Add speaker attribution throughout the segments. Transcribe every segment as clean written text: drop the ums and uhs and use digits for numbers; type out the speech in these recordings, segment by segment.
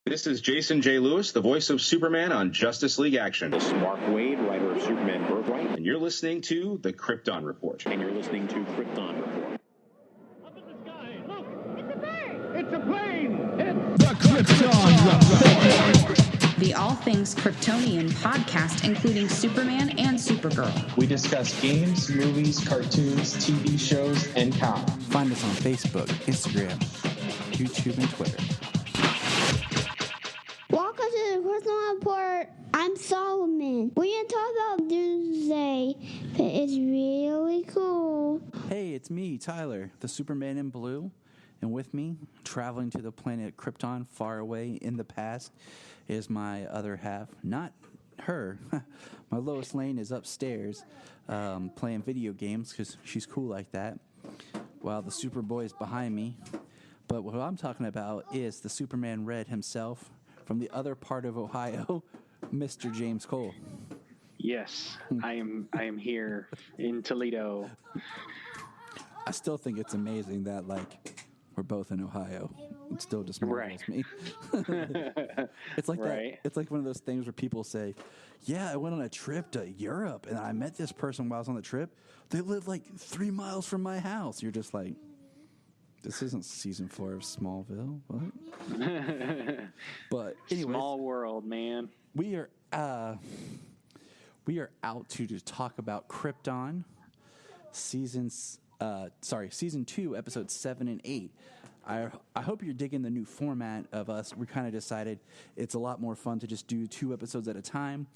Speaker 1: This is Jason J. Lewis, the voice of Superman on Justice League Action.
Speaker 2: This is Mark Waid, writer of Superman Birthright.
Speaker 1: And you're listening to the Krypton Report.
Speaker 2: And you're listening to Krypton Report.
Speaker 3: Up in the sky, look!
Speaker 4: It's a bird!
Speaker 3: It's a plane!
Speaker 5: The Krypton Report.
Speaker 6: The All Things Kryptonian podcast, including Superman and Supergirl.
Speaker 7: We discuss games, movies, cartoons, TV shows, and comics.
Speaker 8: Find us on Facebook, Instagram, YouTube, and Twitter.
Speaker 4: Welcome to the Krypton Report. I'm Solomon. We're going to talk about Doomsday. It's really cool.
Speaker 8: Hey, it's me, Tyler, the Superman in blue. And with me, traveling to the planet Krypton far away in the past, is my other half. Not her. My Lois Lane is upstairs playing video games because she's cool like that, while the Superboy is behind me. But what I'm talking about is the Superman Red himself from the other part of Ohio, Mr. James Cole.
Speaker 9: Yes, I am here in Toledo.
Speaker 8: I still think it's amazing that, we're both in Ohio. It still just marvels me. It's like that. It's like one of those things where people say, yeah, I went on a trip to Europe and I met this person while I was on the trip. They live 3 miles from my house. You're just like, this isn't season 4 of Smallville. What? But anyways,
Speaker 9: small world, man.
Speaker 8: We are out to talk about Krypton season 2, episodes 7 and 8. I hope you're digging the new format of us. We kind of decided it's a lot more fun to just do 2 episodes at a time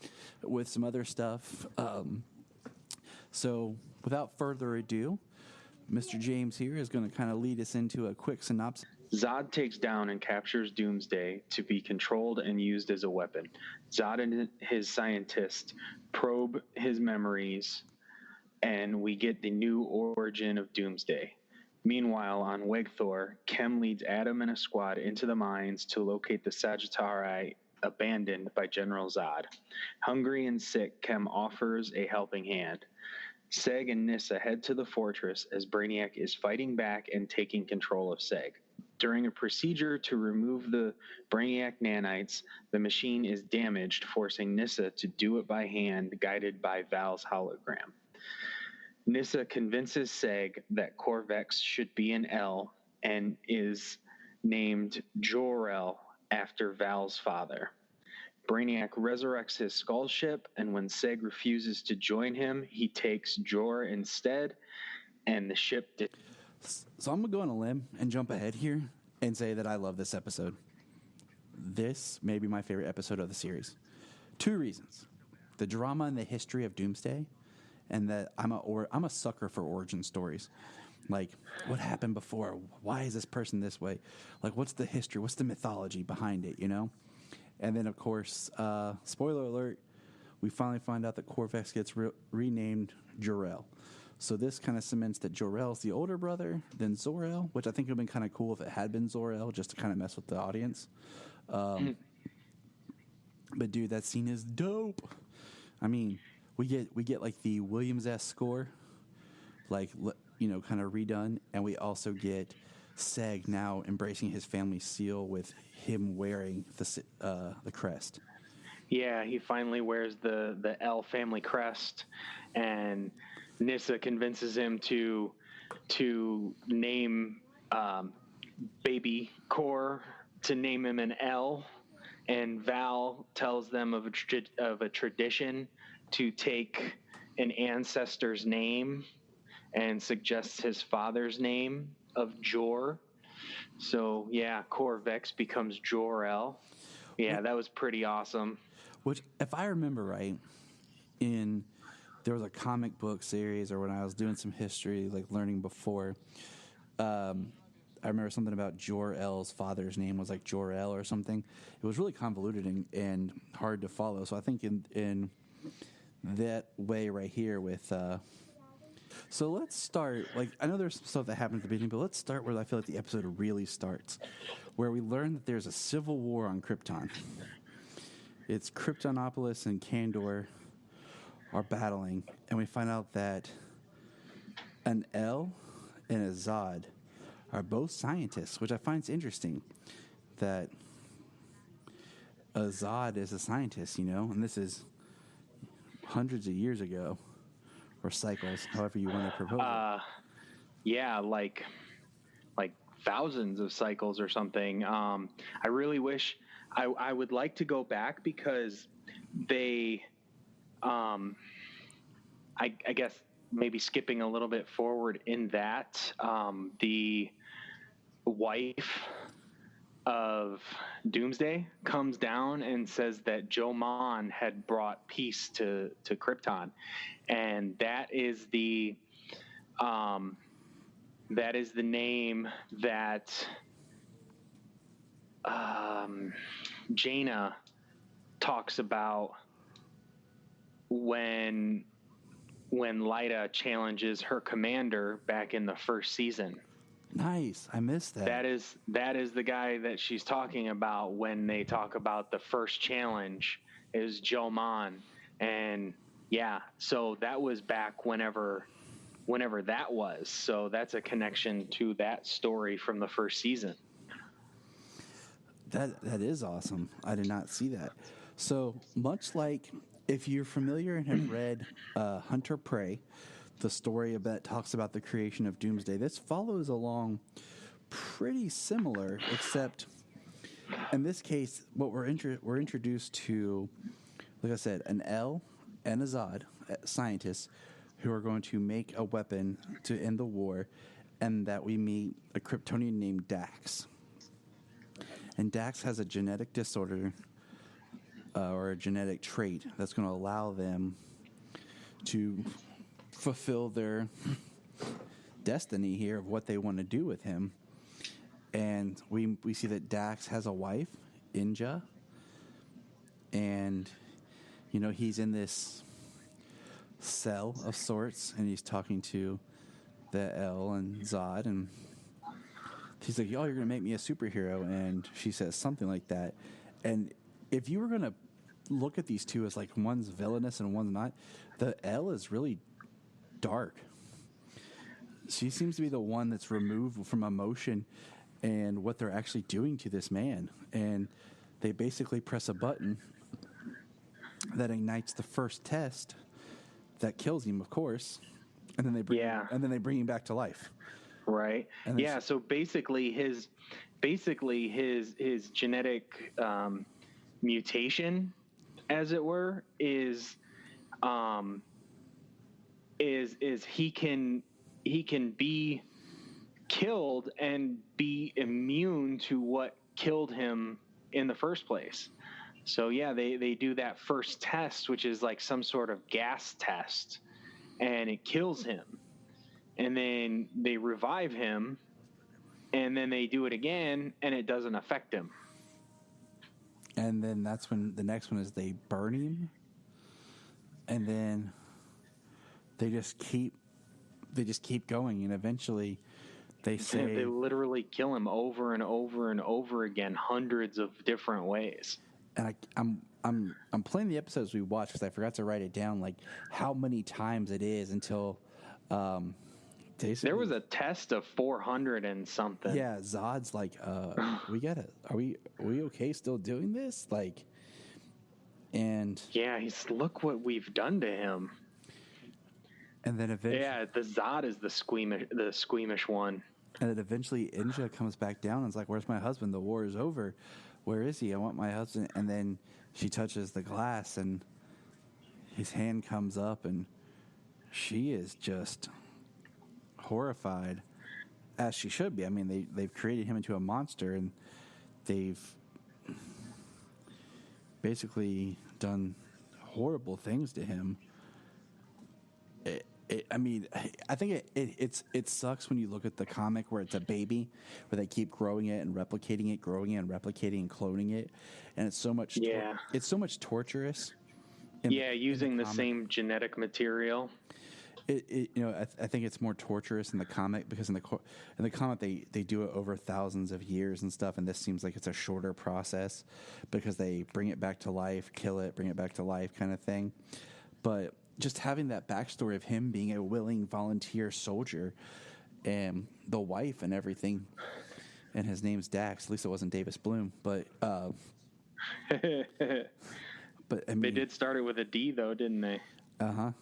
Speaker 8: with some other stuff. So without further ado, Mr. James here is going to kind of lead us into a quick synopsis.
Speaker 9: Zod takes down and captures Doomsday to be controlled and used as a weapon. Zod and his scientists probe his memories, and we get the new origin of Doomsday. Meanwhile, on Wegthor, Kem leads Adam and a squad into the mines to locate the Sagittari abandoned by General Zod. Hungry and sick, Kem offers a helping hand. Seg and Nyssa head to the fortress as Brainiac is fighting back and taking control of Seg. During a procedure to remove the Brainiac nanites, the machine is damaged, forcing Nyssa to do it by hand, guided by Val's hologram. Nyssa convinces Seg that Korvex should be an L and is named Jor-El after Val's father. Brainiac resurrects his skull ship, and when Seg refuses to join him, he takes Jor instead, and the ship...
Speaker 8: So I'm going to go on a limb and jump ahead here and say that I love this episode. This may be my favorite episode of the series. 2 reasons. The drama and the history of Doomsday, and that I'm a sucker for origin stories. Like, what happened before? Why is this person this way? What's the history? What's the mythology behind it, you know? And then, of course, spoiler alert, we finally find out that Korvex gets renamed Jor-El. So this kind of cements that Jor-El's the older brother than Zor-El, which I think would have been kind of cool if it had been Zor-El, just to kind of mess with the audience. But, dude, that scene is dope. I mean, we get the Williams-esque score, kind of redone, and we also get Seg now embracing his family seal with him wearing the crest.
Speaker 9: Yeah, he finally wears the L family crest, and Nyssa convinces him to name baby Kor, to name him an L, and Val tells them of a tradition to take an ancestor's name and suggests his father's name of Jor. So, yeah, Korvex becomes Jor-El. Yeah, that was pretty awesome.
Speaker 8: Which, if I remember right, there was a comic book series, or when I was doing some history, learning before, I remember something about Jor-El's father's name was Jor-El or something. It was really convoluted and hard to follow. So I think in that way right here with... So let's start, I know there's stuff that happens at the beginning, but let's start where I feel like the episode really starts, where we learn that there's a civil war on Krypton. It's Kryptonopolis and Kandor are battling, and we find out that an L and a Zod are both scientists, which I find interesting, that a Zod is a scientist, and this is hundreds of years ago, or cycles, however you want to propose it.
Speaker 9: Yeah, like thousands of cycles or something. I really wish I would like to go back because they, I guess maybe skipping a little bit forward in that, the wife of Doomsday comes down and says that Jomon had brought peace to Krypton, and that is the name that Jaina talks about when Lyta challenges her commander back in the first season.
Speaker 8: Nice. I missed that.
Speaker 9: That is the guy that she's talking about when they talk about the first challenge is Jomon. And yeah, so that was back whenever that was. So that's a connection to that story from the first season.
Speaker 8: That is awesome. I did not see that. So much like if you're familiar and have read Hunter Prey, the story that talks about the creation of Doomsday, this follows along pretty similar, except in this case, what we're introduced to, like I said, an L and a Zod, scientists, who are going to make a weapon to end the war, and that we meet a Kryptonian named Dax. And Dax has a genetic disorder or a genetic trait that's going to allow them to fulfill their destiny here of what they want to do with him. And we see that Dax has a wife, Inja, and he's in this cell of sorts, and he's talking to the L and Zod, and he's like, "Oh, you're gonna make me a superhero," and she says something like that. And if you were gonna look at these two as like one's villainous and one's not, the L is really dark. She seems to be the one that's removed from emotion and what they're actually doing to this man. And they basically press a button that ignites the first test that kills him, of course, and then they bring him back to life.
Speaker 9: Right. Yeah. So basically, his genetic mutation, as it were, is he can be killed and be immune to what killed him in the first place. So yeah, they do that first test, which is like some sort of gas test, and it kills him. And then they revive him, and then they do it again, and it doesn't affect him.
Speaker 8: And then that's when the next one is they burn him, and then they just keep going, and eventually they say
Speaker 9: they literally kill him over and over and over again, hundreds of different ways.
Speaker 8: And I'm playing the episodes we watched because I forgot to write it down, like how many times it is until.
Speaker 9: There was a test of 400 and something.
Speaker 8: Yeah, Zod's like, are we okay still doing this? Like, and
Speaker 9: yeah, look what we've done to him.
Speaker 8: And then eventually,
Speaker 9: yeah, the Zod is the squeamish one.
Speaker 8: And then eventually, Inja comes back down and is like, "Where's my husband? The war is over. Where is he? I want my husband." And then she touches the glass, and his hand comes up, and she is just horrified, as she should be. I mean, they've created him into a monster, and they've basically done horrible things to him. I think it sucks when you look at the comic where it's a baby, where they keep growing it and replicating it, and cloning it, and it's so much.
Speaker 9: Yeah,
Speaker 8: it's so much torturous.
Speaker 9: Using the same genetic material.
Speaker 8: I think it's more torturous in the comic because in the comic they do it over thousands of years and stuff, and this seems like it's a shorter process because they bring it back to life, kill it, bring it back to life, kind of thing. But just having that backstory of him being a willing volunteer soldier, and the wife and everything, and his name's Dax. At least it wasn't Davis Bloom, but But I mean,
Speaker 9: They did start it with a D, though, didn't they?
Speaker 8: Uh-huh.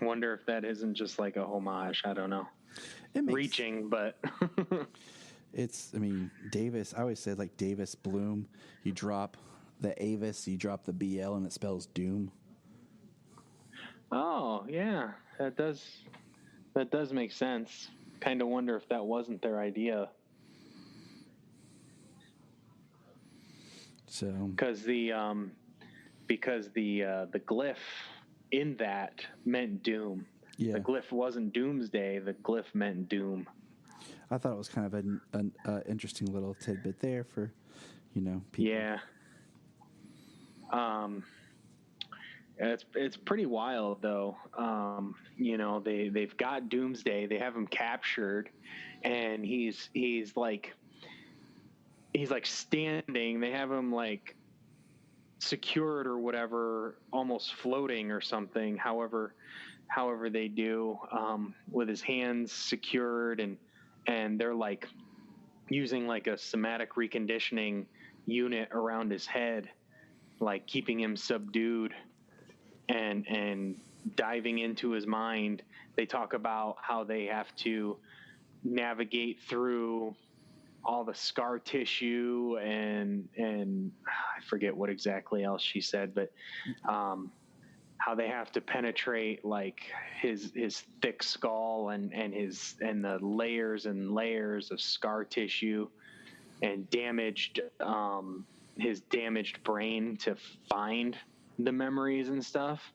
Speaker 9: Wonder if that isn't just like a homage. I don't know.
Speaker 8: It makes,
Speaker 9: Reaching, but
Speaker 8: I mean, Davis, I always said like Davis Bloom, you drop the Avis, you drop the BL, and it spells doom.
Speaker 9: oh yeah, that does make sense. Kind of wonder if that wasn't their idea.
Speaker 8: So
Speaker 9: Because the glyph in that meant doom.
Speaker 8: yeah,
Speaker 9: The glyph wasn't doomsday. The glyph meant doom.
Speaker 8: I thought it was kind of an interesting little tidbit there for, people.
Speaker 9: Yeah. It's pretty wild though. They've got Doomsday. They have him captured, and he's like standing. They have him like secured or whatever, almost floating or something. However they do, with his hands secured, and they're like using like a somatic reconditioning unit around his head, like keeping him subdued and diving into his mind. They talk about how they have to navigate through all the scar tissue and I forget what exactly else she said, but how they have to penetrate like his thick skull and the layers and layers of scar tissue and his damaged brain to find the memories and stuff.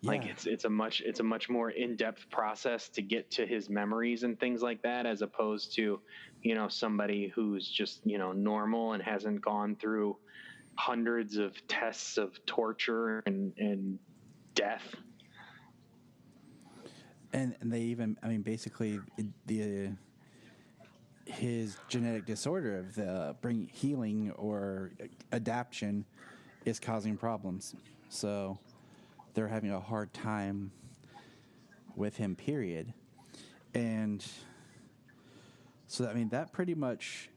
Speaker 8: Yeah.
Speaker 9: Like it's a much more in-depth process to get to his memories and things like that, as opposed to, somebody who's just, normal and hasn't gone through hundreds of tests of torture and death.
Speaker 8: And they even, basically his genetic disorder of the bring healing or adaptation is causing problems. So they're having a hard time with him, period. And so, that pretty much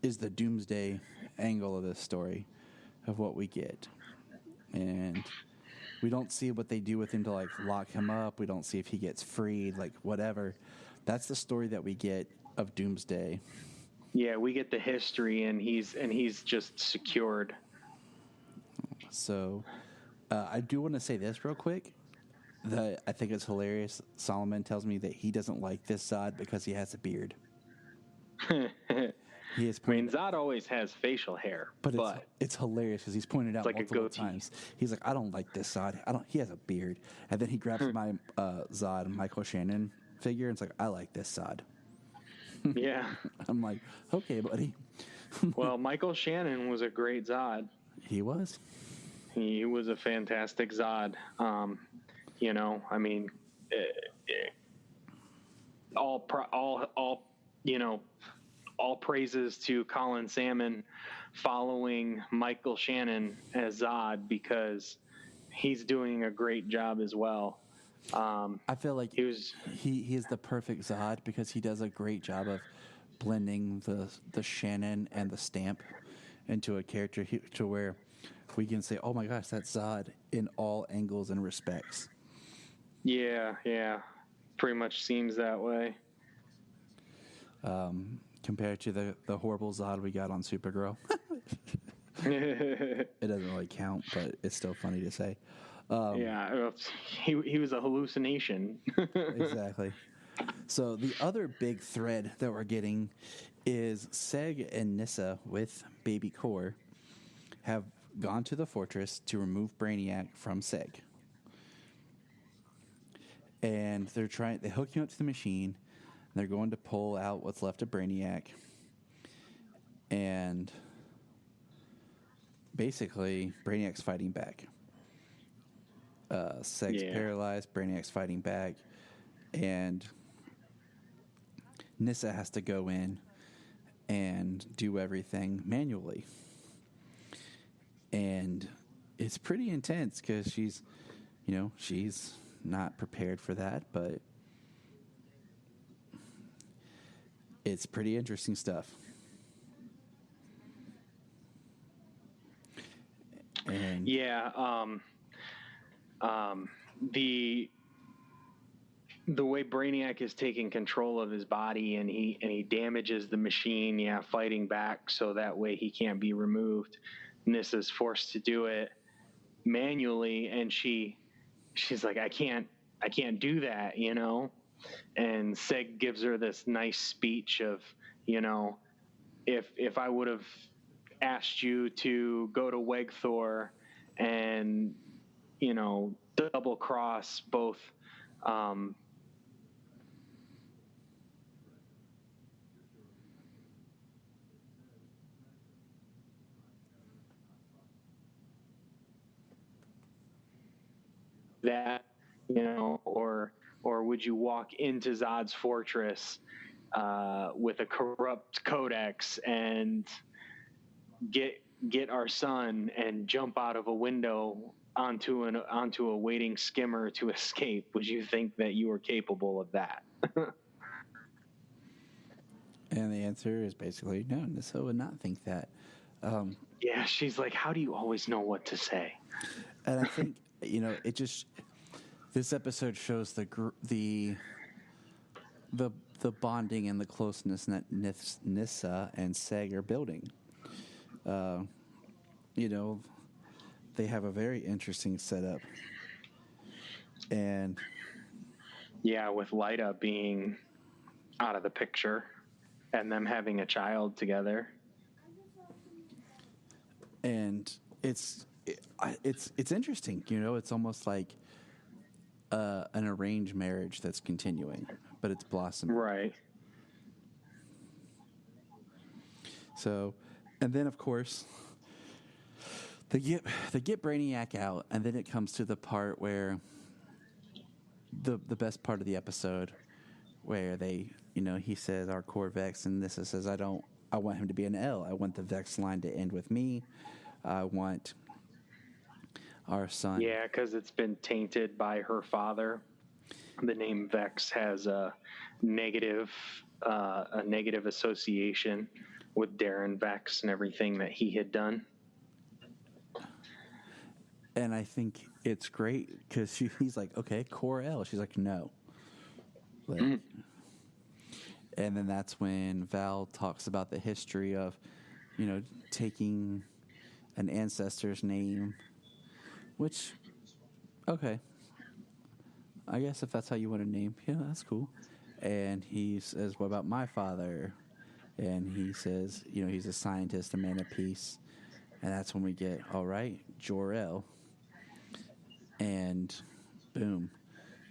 Speaker 8: is the Doomsday angle of this story of what we get. And we don't see what they do with him to, like, lock him up. We don't see if he gets freed, like, whatever. That's the story that we get of Doomsday.
Speaker 9: Yeah, we get the history, and he's just secured.
Speaker 8: So I do want to say this real quick. That I think it's hilarious. Solomon tells me that he doesn't like this Zod because he has a beard. He is
Speaker 9: Zod always has facial hair,
Speaker 8: but it's hilarious because he's pointed out
Speaker 9: like
Speaker 8: multiple times. He's like, I don't like this Zod. He has a beard, and then he grabs my Zod Michael Shannon figure and it's like, I like this Zod.
Speaker 9: Yeah.
Speaker 8: I'm like, okay, buddy.
Speaker 9: Well, Michael Shannon was a great Zod.
Speaker 8: He was.
Speaker 9: He was a fantastic Zod. All praises to Colin Salmon following Michael Shannon as Zod, because he's doing a great job as well.
Speaker 8: I feel like he is the perfect Zod because he does a great job of blending the Shannon and the Stamp into a character to where we can say, oh my gosh, that's Zod in all angles and respects. Yeah.
Speaker 9: Pretty much seems that way.
Speaker 8: Compared to the horrible Zod we got on Supergirl. It doesn't really count, but it's still funny to say.
Speaker 9: He was a hallucination.
Speaker 8: Exactly. So the other big thread that we're getting is Seg and Nyssa with Baby Core have gone to the fortress to remove Brainiac from Seg. And they hook him up to the machine. And they're going to pull out what's left of Brainiac. And basically, Brainiac's fighting back. Seg's paralyzed, Brainiac's fighting back, and Nyssa has to go in and do everything manually. And it's pretty intense because she's not prepared for that, but it's pretty interesting stuff. And
Speaker 9: the way Brainiac is taking control of his body, and he damages the machine, fighting back so that way he can't be removed. Nissa's forced to do it manually, and she's like, I can't do that, And Seg gives her this nice speech of, if I would have asked you to go to Wegthor and, double cross both that, or would you walk into Zod's fortress with a corrupt codex and get our son and jump out of a window onto a waiting skimmer to escape? Would you think that you were capable of that?
Speaker 8: And the answer is basically no. Nissa would not think that.
Speaker 9: She's like, how do you always know what to say?
Speaker 8: And I think it just, this episode shows the bonding and the closeness that Nissa and Seg are building. They have a very interesting setup, and
Speaker 9: with Lyta being out of the picture and them having a child together,
Speaker 8: and it's interesting. It's almost like an arranged marriage that's continuing, but it's blossoming.
Speaker 9: Right.
Speaker 8: So, and then of course they get Brainiac out, and then it comes to the part where the best part of the episode, where they, he says our core Vex, and Nissa says I want him to be an L. I want the Vex line to end with me. I want our son.
Speaker 9: Yeah, because it's been tainted by her father. The name Vex has a negative association with Darren Vex and everything that he had done.
Speaker 8: And I think it's great because he's like, okay, core L. She's like, no. And then that's when Val talks about the history of, taking an ancestor's name, which, okay, I guess if that's how you want to name, that's cool. And he says, what about my father? And he says, he's a scientist, a man of peace. And that's when we get, all right, Jor-El. And boom,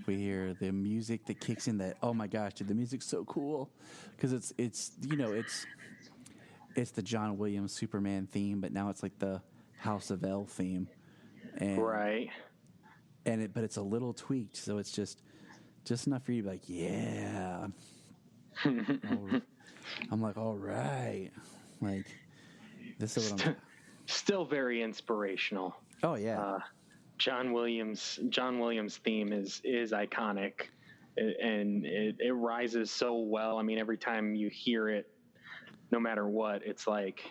Speaker 8: we hear the music that kicks in. That, oh my gosh, dude, the music's so cool because it's the John Williams Superman theme, but now it's like the House of El theme, and,
Speaker 9: right?
Speaker 8: But it's a little tweaked, so it's just enough for you to be like, yeah. I'm like, all right, like this is what I'm.
Speaker 9: Still very inspirational.
Speaker 8: Oh yeah.
Speaker 9: John Williams' theme is iconic, and it rises so well. I mean, every time you hear it, no matter what, it's like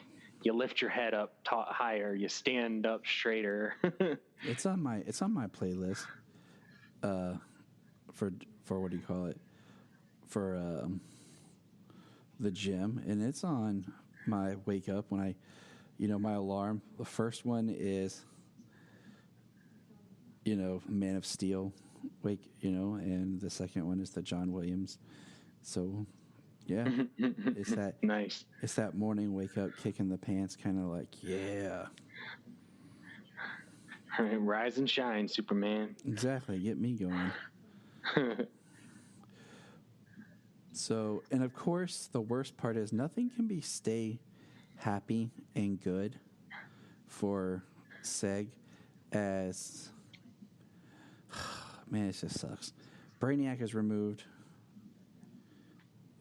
Speaker 9: you lift your head up higher, you stand up straighter.
Speaker 8: It's on my playlist. For what do you call it? For the gym, and it's on my wake up when I, my alarm. The first one is, Man of Steel, and the second one is the John Williams. So, yeah, it's that
Speaker 9: nice.
Speaker 8: It's that morning wake up, kicking the pants, kind of like, yeah.
Speaker 9: Rise and shine, Superman.
Speaker 8: Exactly, get me going. So, and of course, the worst part is nothing can stay happy and good for Seg as, man, it just sucks. Brainiac is removed,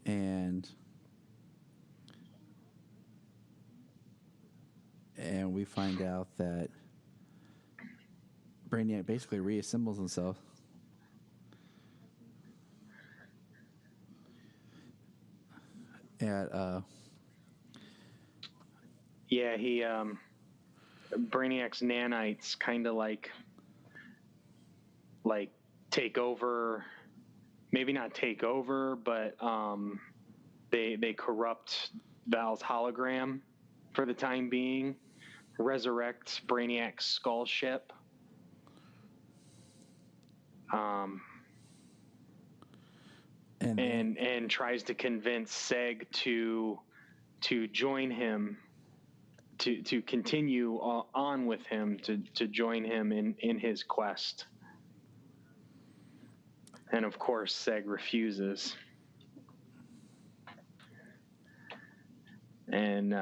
Speaker 8: and we find out that Brainiac basically reassembles himself.
Speaker 9: He Brainiac's nanites kind of like take over, maybe not take over, but they corrupt Val's hologram for the time being, resurrect Brainiac's skull ship. And tries to convince Seg to join him, to continue on with him, to join him in his quest. And of course, Seg refuses. And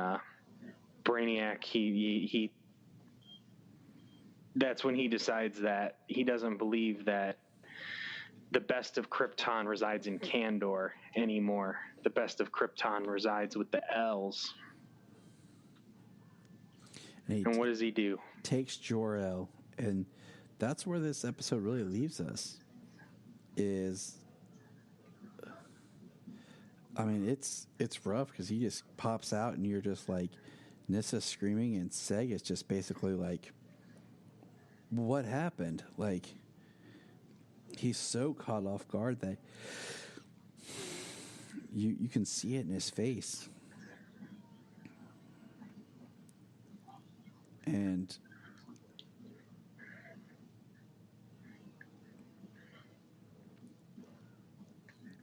Speaker 9: Brainiac, he that's when he decides that he doesn't believe that the best of Krypton resides in Kandor anymore. The best of Krypton resides with the L's. And what does he do?
Speaker 8: Takes Jor-El, and that's where this episode really leaves us. It's rough because he just pops out and you're just like, Nissa's screaming and Seg is just basically like, what happened? Like, he's so caught off guard that you can see it in his face. And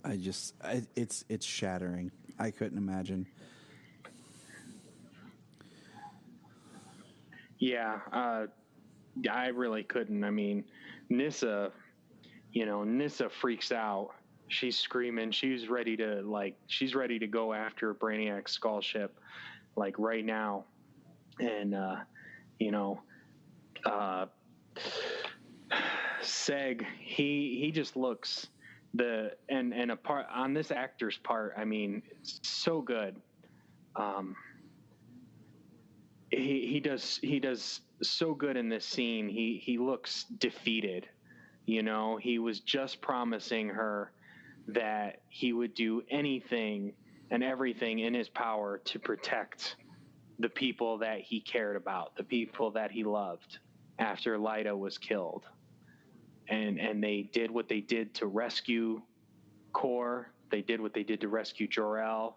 Speaker 8: it's shattering. I couldn't imagine.
Speaker 9: Yeah, I really couldn't. I mean, Nissa freaks out. She's screaming. She's ready to go after Brainiac's skull ship, like right now. And, Seg, he just looks and a part on this actor's part. I mean, it's so good. He does so good in this scene. He looks defeated. He was just promising her that he would do anything and everything in his power to protect the people that he cared about, the people that he loved after Lyta was killed. And they did what they did to rescue Kor. They did what they did to rescue Jor-El.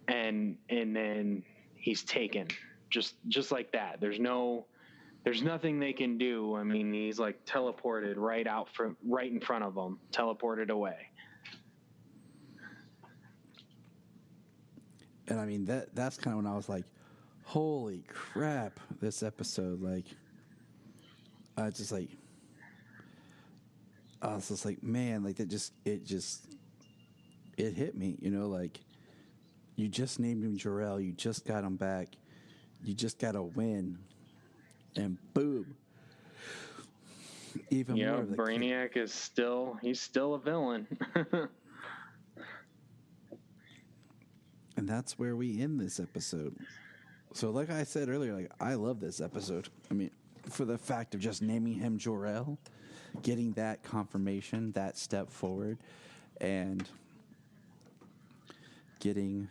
Speaker 9: And then he's taken just like that. There's nothing they can do. I mean, he's like teleported right in front of them, teleported away.
Speaker 8: And I mean, that's kind of when I was like, holy crap, this episode, like, I was just like, man, like it hit me, like, you just named him Jor-El, you just got him back, you just got to win, and boom. Even more.
Speaker 9: Brainiac is still a villain.
Speaker 8: And that's where we end this episode. So like I said earlier, like, I love this episode. I mean, for the fact of just naming him Jor-El, getting that confirmation, that step forward, and getting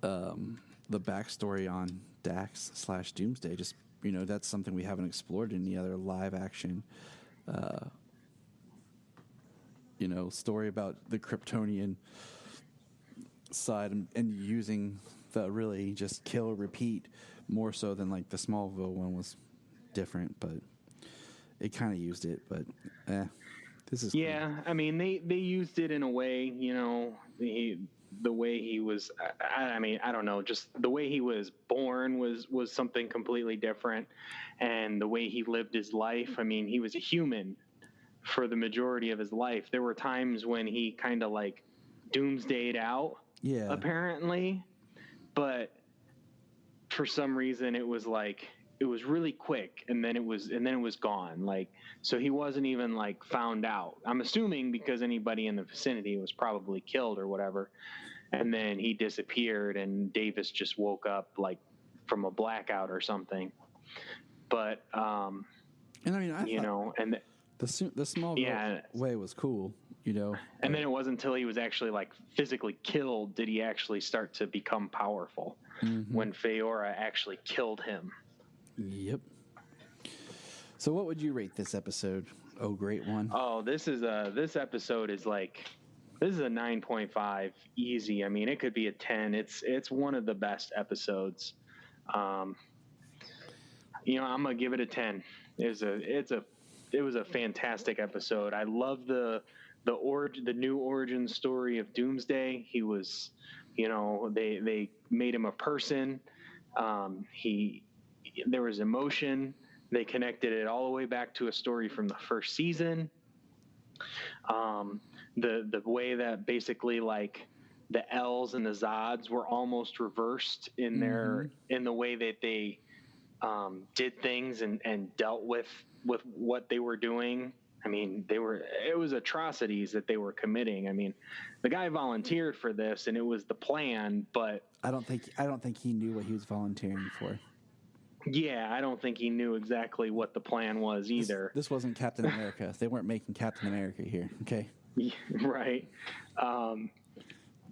Speaker 8: the backstory on Dax / Doomsday. Just, that's something we haven't explored in any other live action, story about the Kryptonian side and using the really just kill, repeat, more so than like the Smallville one was different, but it kind of used it. But this is
Speaker 9: cool. I mean, they used it in a way, the way he was. I mean, I don't know, just the way he was born was something completely different, and the way he lived his life. I mean, he was a human for the majority of his life. There were times when he kind of like doomsdayed out. Yeah. Apparently, but for some reason it was really quick, and then it was gone. Like, so he wasn't even like found out. I'm assuming because anybody in the vicinity was probably killed or whatever, and then he disappeared, and Davis just woke up like from a blackout or something. But
Speaker 8: and I mean, the Smallville way was cool. you know.
Speaker 9: And then it wasn't until he was actually like physically killed did he actually start to become powerful. When Feora actually killed him.
Speaker 8: Yep. So what would you rate this episode? Oh, great one.
Speaker 9: Oh, this episode is like, this is a 9.5 easy. I mean, it could be a 10. It's one of the best episodes. You know, I'm gonna give it a 10. It was a fantastic episode. I love the new origin story of Doomsday. He was, you know, they made him a person. There was emotion. They connected it all the way back to a story from the first season. The way that basically like the L's and the Zods were almost reversed in in the way that they did things and dealt with what they were doing. I mean, it was atrocities that they were committing. I mean, the guy volunteered for this and it was the plan, but
Speaker 8: I don't think he knew what he was volunteering for.
Speaker 9: Yeah, I don't think he knew exactly what the plan was either.
Speaker 8: This wasn't Captain America. They weren't making Captain America here. Okay.
Speaker 9: Right.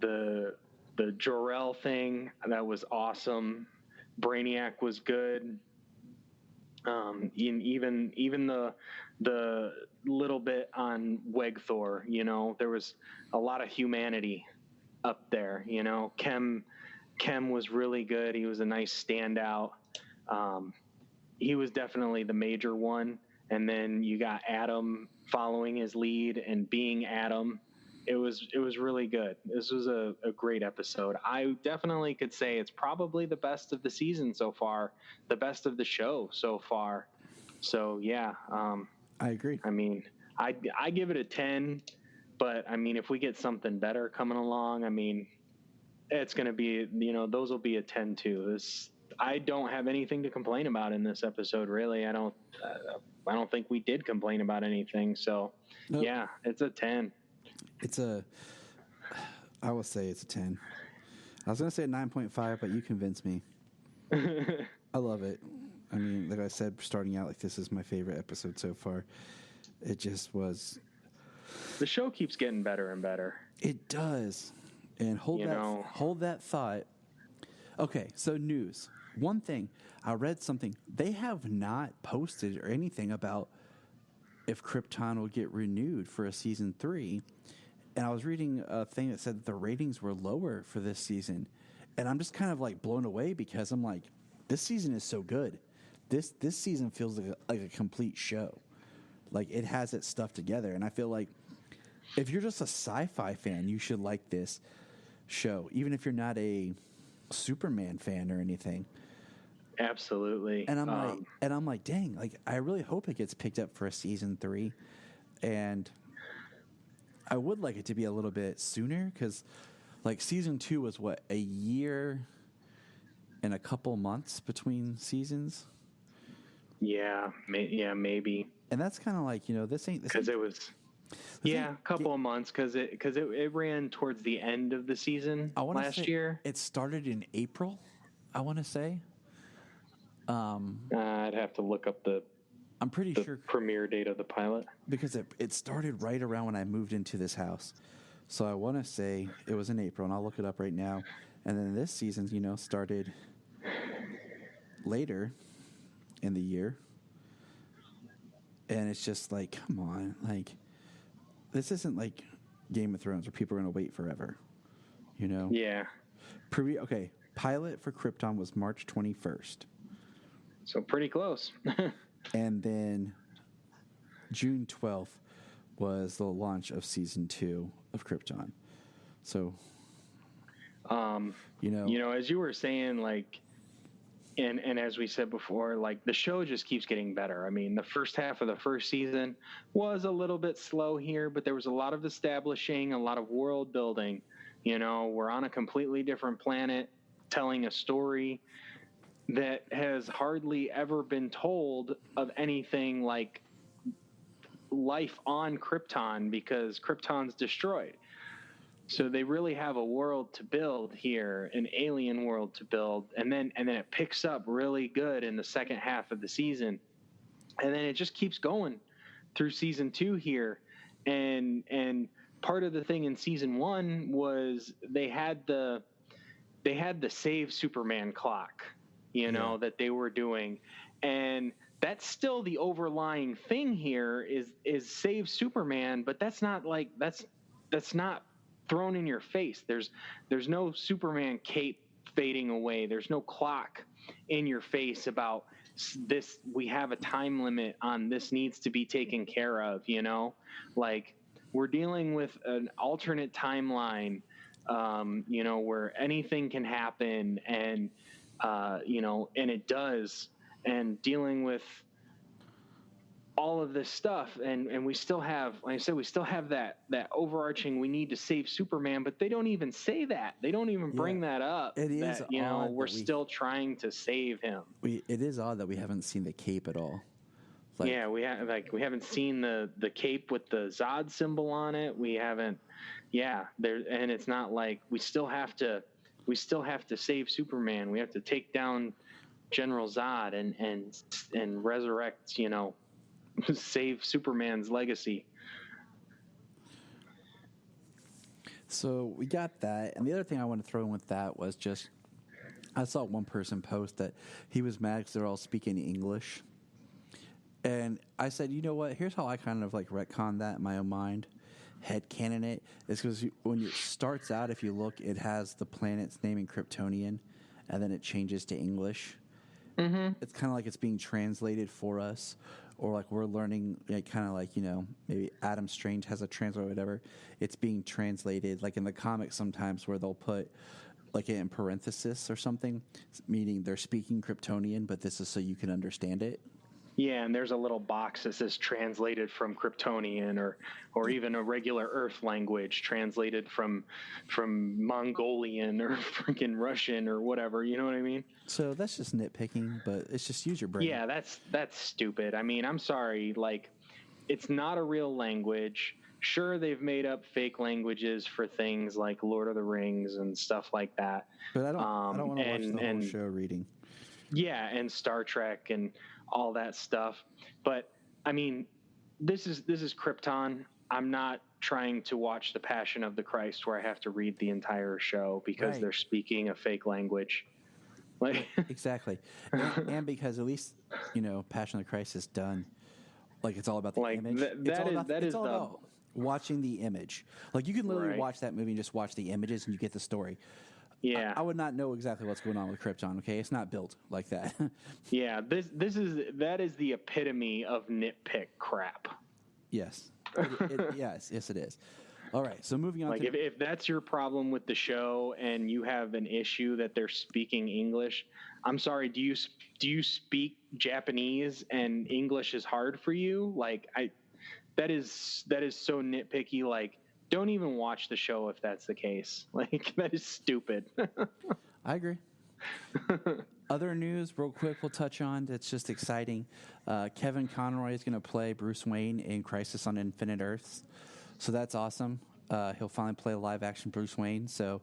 Speaker 9: The Jor-El thing, that was awesome. Brainiac was good. Even the little bit on Wegthor, you know, there was a lot of humanity up there, you know. Kem was really good. He was a nice standout. He was definitely the major one. And then you got Adam following his lead and being Adam. It was really good. This was a great episode. I definitely could say it's probably the best of the season so far, the best of the show so far. So yeah,
Speaker 8: I agree.
Speaker 9: I mean, I give it a 10, but I mean, if we get something better coming along, I mean, it's going to be, you know, those will be a 10 too. I don't have anything to complain about in this episode, really. I don't think we did complain about anything. So
Speaker 8: Nope.
Speaker 9: Yeah, it's a 10.
Speaker 8: I will say it's a 10. I was going to say a 9.5, but you convinced me. I love it. I mean, like I said, starting out, like, this is my favorite episode so far. It just was.
Speaker 9: The show keeps getting better and better.
Speaker 8: It does. And hold that thought. Okay, so news. One thing, I read something. They have not posted or anything about if Krypton will get renewed for a season 3. And I was reading a thing that said that the ratings were lower for this season. And I'm just kind of like blown away because I'm like, this season is so good. This season feels like a complete show. Like, it has its stuff together. And I feel like if you're just a sci-fi fan, you should like this show, even if you're not a Superman fan or anything.
Speaker 9: Absolutely.
Speaker 8: And I'm like, dang, like, I really hope it gets picked up for a season 3. And I would like it to be a little bit sooner because, like, season 2 was what, a year and a couple months between seasons?
Speaker 9: Yeah, maybe.
Speaker 8: And that's kind of like, you know, this ain't
Speaker 9: because it was. Yeah, a couple of months because it ran towards the end of the season last year.
Speaker 8: It started in April, I want to say.
Speaker 9: I'd have to look up
Speaker 8: I'm pretty sure
Speaker 9: premiere date of the pilot
Speaker 8: because it started right around when I moved into this house. So I want to say it was in April, and I'll look it up right now. And then this season, you know, started later in the year. And it's just like, come on, like, this isn't like Game of Thrones where people are going to wait forever, you know?
Speaker 9: Yeah.
Speaker 8: Pilot for Krypton was March 21st.
Speaker 9: So pretty close.
Speaker 8: And then June 12th was the launch of season 2 of Krypton. So, you know,
Speaker 9: as you were saying, like, and as we said before, like, the show just keeps getting better. I mean, the first half of the first season was a little bit slow here, but there was a lot of establishing, a lot of world building. You know, we're on a completely different planet telling a story that has hardly ever been told of anything like life on Krypton because Krypton's destroyed. So they really have a world to build here, an alien world to build, and then it picks up really good in the second half of the season, and then it just keeps going through season 2 here, and part of the thing in season 1 was they had the Save Superman clock, that they were doing, and that's still the overlying thing here is Save Superman, but that's not thrown in your face. There's no Superman cape fading away. There's no clock in your face about this. We have a time limit on this needs to be taken care of, like we're dealing with an alternate timeline, where anything can happen and, and it does, and dealing with all of this stuff. And we still have, like I said, we still have that overarching, we need to save Superman, but they don't even say that. They don't even bring that up.
Speaker 8: It is
Speaker 9: that, we're still trying to save him.
Speaker 8: It is odd that we haven't seen the cape at all.
Speaker 9: We haven't seen the cape with the Zod symbol on it. We haven't, and it's not like we still have to save Superman. We have to take down General Zod and resurrect, save Superman's legacy.
Speaker 8: So we got that, and the other thing I want to throw in with that was just I saw one person post that he was mad because they're all speaking English, and I said, you know what? Here's how I kind of like retcon that in my own mind, headcanon it. Is because when it starts out, if you look, it has the planet's name in Kryptonian, and then it changes to English. Mm-hmm. It's kind of like it's being translated for us. Or like we're learning, kind of like, maybe Adam Strange has a translator or whatever. It's being translated, like in the comics sometimes where they'll put like it in parenthesis or something, meaning they're speaking Kryptonian, but this is so you can understand it.
Speaker 9: Yeah, and there's a little box that says translated from Kryptonian or even a regular Earth language translated from Mongolian or freaking Russian or whatever, you know what I mean?
Speaker 8: So that's just nitpicking, but it's just use your brain.
Speaker 9: Yeah, that's stupid. I mean, I'm sorry, like it's not a real language. Sure, they've made up fake languages for things like Lord of the Rings and stuff like that.
Speaker 8: But I don't want to watch the whole show reading.
Speaker 9: Yeah, and Star Trek and all that stuff. But I mean, this is Krypton. I'm not trying to watch The Passion of the Christ where I have to read the entire show because they're speaking a fake language. Like
Speaker 8: exactly. And because at least, Passion of the Christ is done. Like it's all about the image. It's all about watching the image. Like you can literally watch that movie and just watch the images and you get the story. Yeah, I would not know exactly what's going on with Krypton. Okay, it's not built like that.
Speaker 9: Yeah, that is the epitome of nitpick crap.
Speaker 8: Yes, yes, it is. All right, so moving on.
Speaker 9: Like if that's your problem with the show and you have an issue that they're speaking English, I'm sorry. Do you speak Japanese and English is hard for you? Like that is so nitpicky. Like. Don't even watch the show if that's the case. Like, that is stupid.
Speaker 8: I agree. Other news, real quick, we'll touch on. It's just exciting. Kevin Conroy is going to play Bruce Wayne in Crisis on Infinite Earths. So that's awesome. He'll finally play live-action Bruce Wayne. So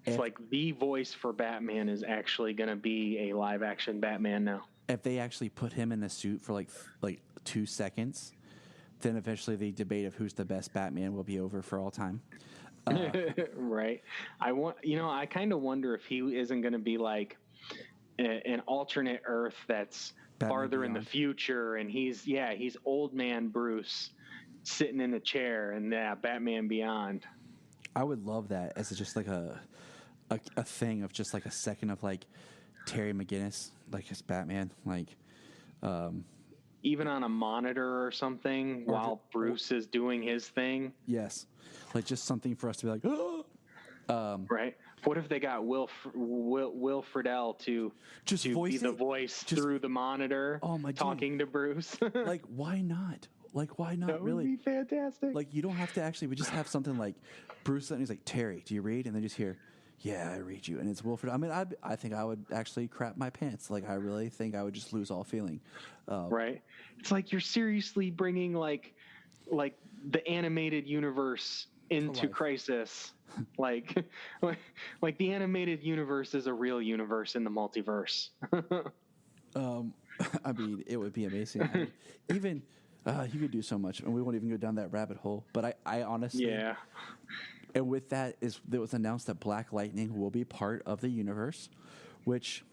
Speaker 9: it's like the voice for Batman is actually going to be a live-action Batman now.
Speaker 8: If they actually put him in the suit for like 2 seconds, then eventually the debate of who's the best Batman will be over for all time.
Speaker 9: Right. I kind of wonder if he isn't going to be like an alternate Earth that's Batman farther Beyond. In the future, and he's old man Bruce sitting in the chair, and Batman Beyond.
Speaker 8: I would love that as just like a thing of just like a second of like Terry McGinnis, like his Batman, like.
Speaker 9: Even on a monitor or something while Bruce is doing his thing.
Speaker 8: Yes. Like just something for us to be like, oh!
Speaker 9: Right. What if they got Will Friedle to be the voice through the monitor talking to Bruce?
Speaker 8: Like, why not? Like, why not?
Speaker 9: That
Speaker 8: really?
Speaker 9: Would be fantastic.
Speaker 8: Like, you don't have to actually, we just have something like Bruce, and he's like, Terry, do you read? And then just hear, yeah, I read you. And it's Wilfred. I mean, I think I would actually crap my pants. Like, I really think I would just lose all feeling.
Speaker 9: Right. It's like you're seriously bringing like the animated universe into Crisis. like the animated universe is a real universe in the multiverse.
Speaker 8: I mean, it would be amazing. I mean, even He could do so much, and we won't even go down that rabbit hole. But I honestly,
Speaker 9: Yeah.
Speaker 8: And with that, it was announced that Black Lightning will be part of the universe, which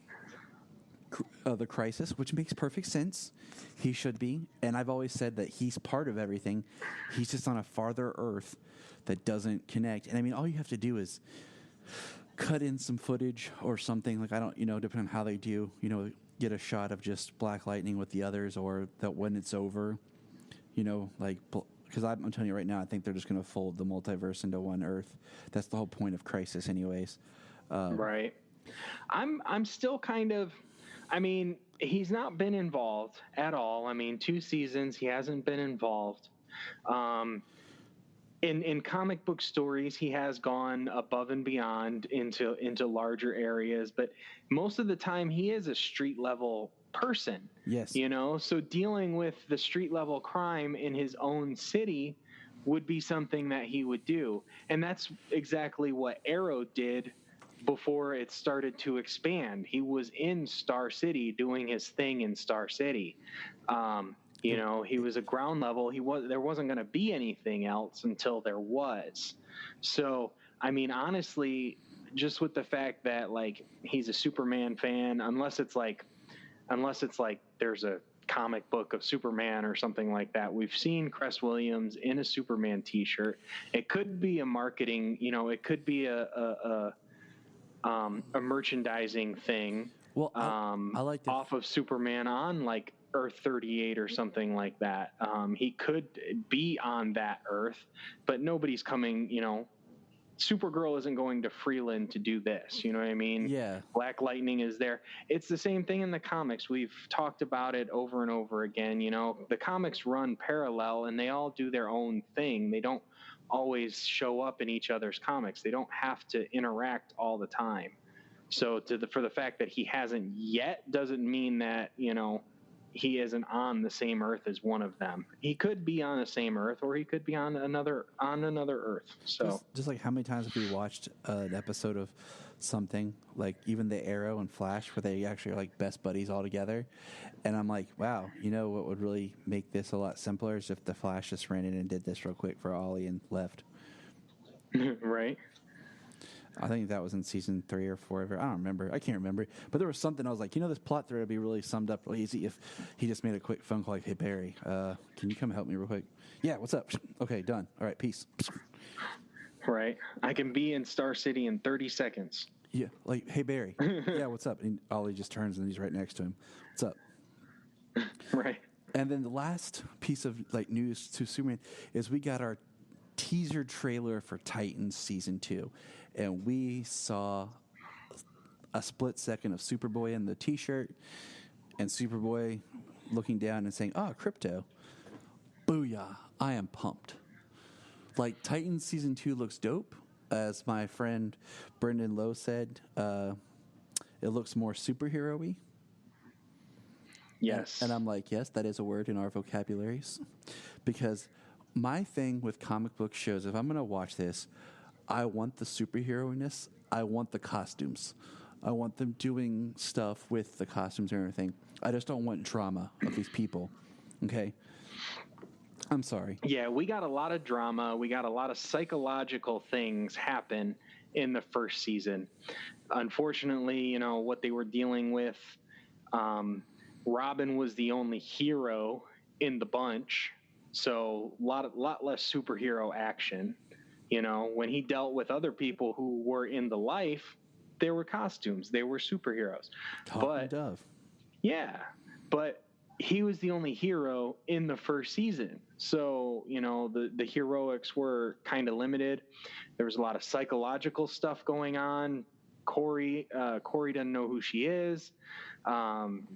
Speaker 8: the Crisis, which makes perfect sense. He should be, and I've always said that he's part of everything. He's just on a farther Earth that doesn't connect. And I mean, all you have to do is cut in some footage or something. Like, I don't, depending on how they do, get a shot of just Black Lightning with the others, or that when it's over, because I'm telling you right now, I think they're just going to fold the multiverse into one Earth. That's the whole point of Crisis, anyways.
Speaker 9: Right. I'm still kind of. I mean, he's not been involved at all. I mean, 2 seasons, he hasn't been involved. In comic book stories, he has gone above and beyond into larger areas, but most of the time he is a street level person.
Speaker 8: Yes.
Speaker 9: So dealing with the street level crime in his own city would be something that he would do. And that's exactly what Arrow did before it started to expand. He was in Star City doing his thing in Star City. He was a ground level. There wasn't going to be anything else until there was. So, I mean, honestly, just with the fact that like he's a Superman fan, unless it's like there's a comic book of Superman or something like that. We've seen Cress Williams in a Superman T-shirt. It could be a marketing, it could be a merchandising thing.
Speaker 8: Well, I like that.
Speaker 9: Off of Superman on like Earth 38 or something like that. He could be on that Earth, but nobody's coming, Supergirl isn't going to Freeland to do this. You know what I mean?
Speaker 8: Yeah.
Speaker 9: Black Lightning is there. It's the same thing in the comics. We've talked about it over and over again. The comics run parallel and they all do their own thing. They don't always show up in each other's comics. They don't have to interact all the time. So for the fact that he hasn't yet doesn't mean that, he isn't on the same Earth as one of them. He could be on the same Earth, or he could be on another Earth. So
Speaker 8: just like how many times have we watched an episode of something, like even the Arrow and Flash, where they actually are like best buddies all together, and I'm like, wow, what would really make this a lot simpler is if the Flash just ran in and did this real quick for Ollie and left.
Speaker 9: Right.
Speaker 8: I think that was in season 3 or 4 of it. I don't remember. I can't remember. But there was something I was like, this plot thread would be really summed up really easy if he just made a quick phone call like, hey, Barry, can you come help me real quick? Yeah, what's up? Okay, done. All right, peace.
Speaker 9: Right. I can be in Star City in 30 seconds.
Speaker 8: Yeah, like, hey, Barry. Yeah, what's up? And Ollie just turns and he's right next to him. What's up?
Speaker 9: Right.
Speaker 8: And then the last piece of like news to Superman is we got our teaser trailer for Titans season 2, and we saw a split second of Superboy in the t-shirt and Superboy looking down and saying, crypto. Booyah, I am pumped. Like, Titans season 2 looks dope. As my friend Brendan Lowe said, it looks more superhero-y.
Speaker 9: Yes.
Speaker 8: And I'm like, yes, that is a word in our vocabularies. Because my thing with comic book shows, if I'm going to watch this, I want the superhero-ness. I want the costumes. I want them doing stuff with the costumes and everything. I just don't want drama of these people. Okay? I'm sorry.
Speaker 9: Yeah, we got a lot of drama. We got a lot of psychological things happen in the first season. Unfortunately, what they were dealing with, Robin was the only hero in the bunch. So a lot less superhero action. When he dealt with other people who were in the life, they were costumes. They were superheroes.
Speaker 8: Talking Dove.
Speaker 9: Yeah, but he was the only hero in the first season. So, the heroics were kind of limited. There was a lot of psychological stuff going on. Corey doesn't know who she is.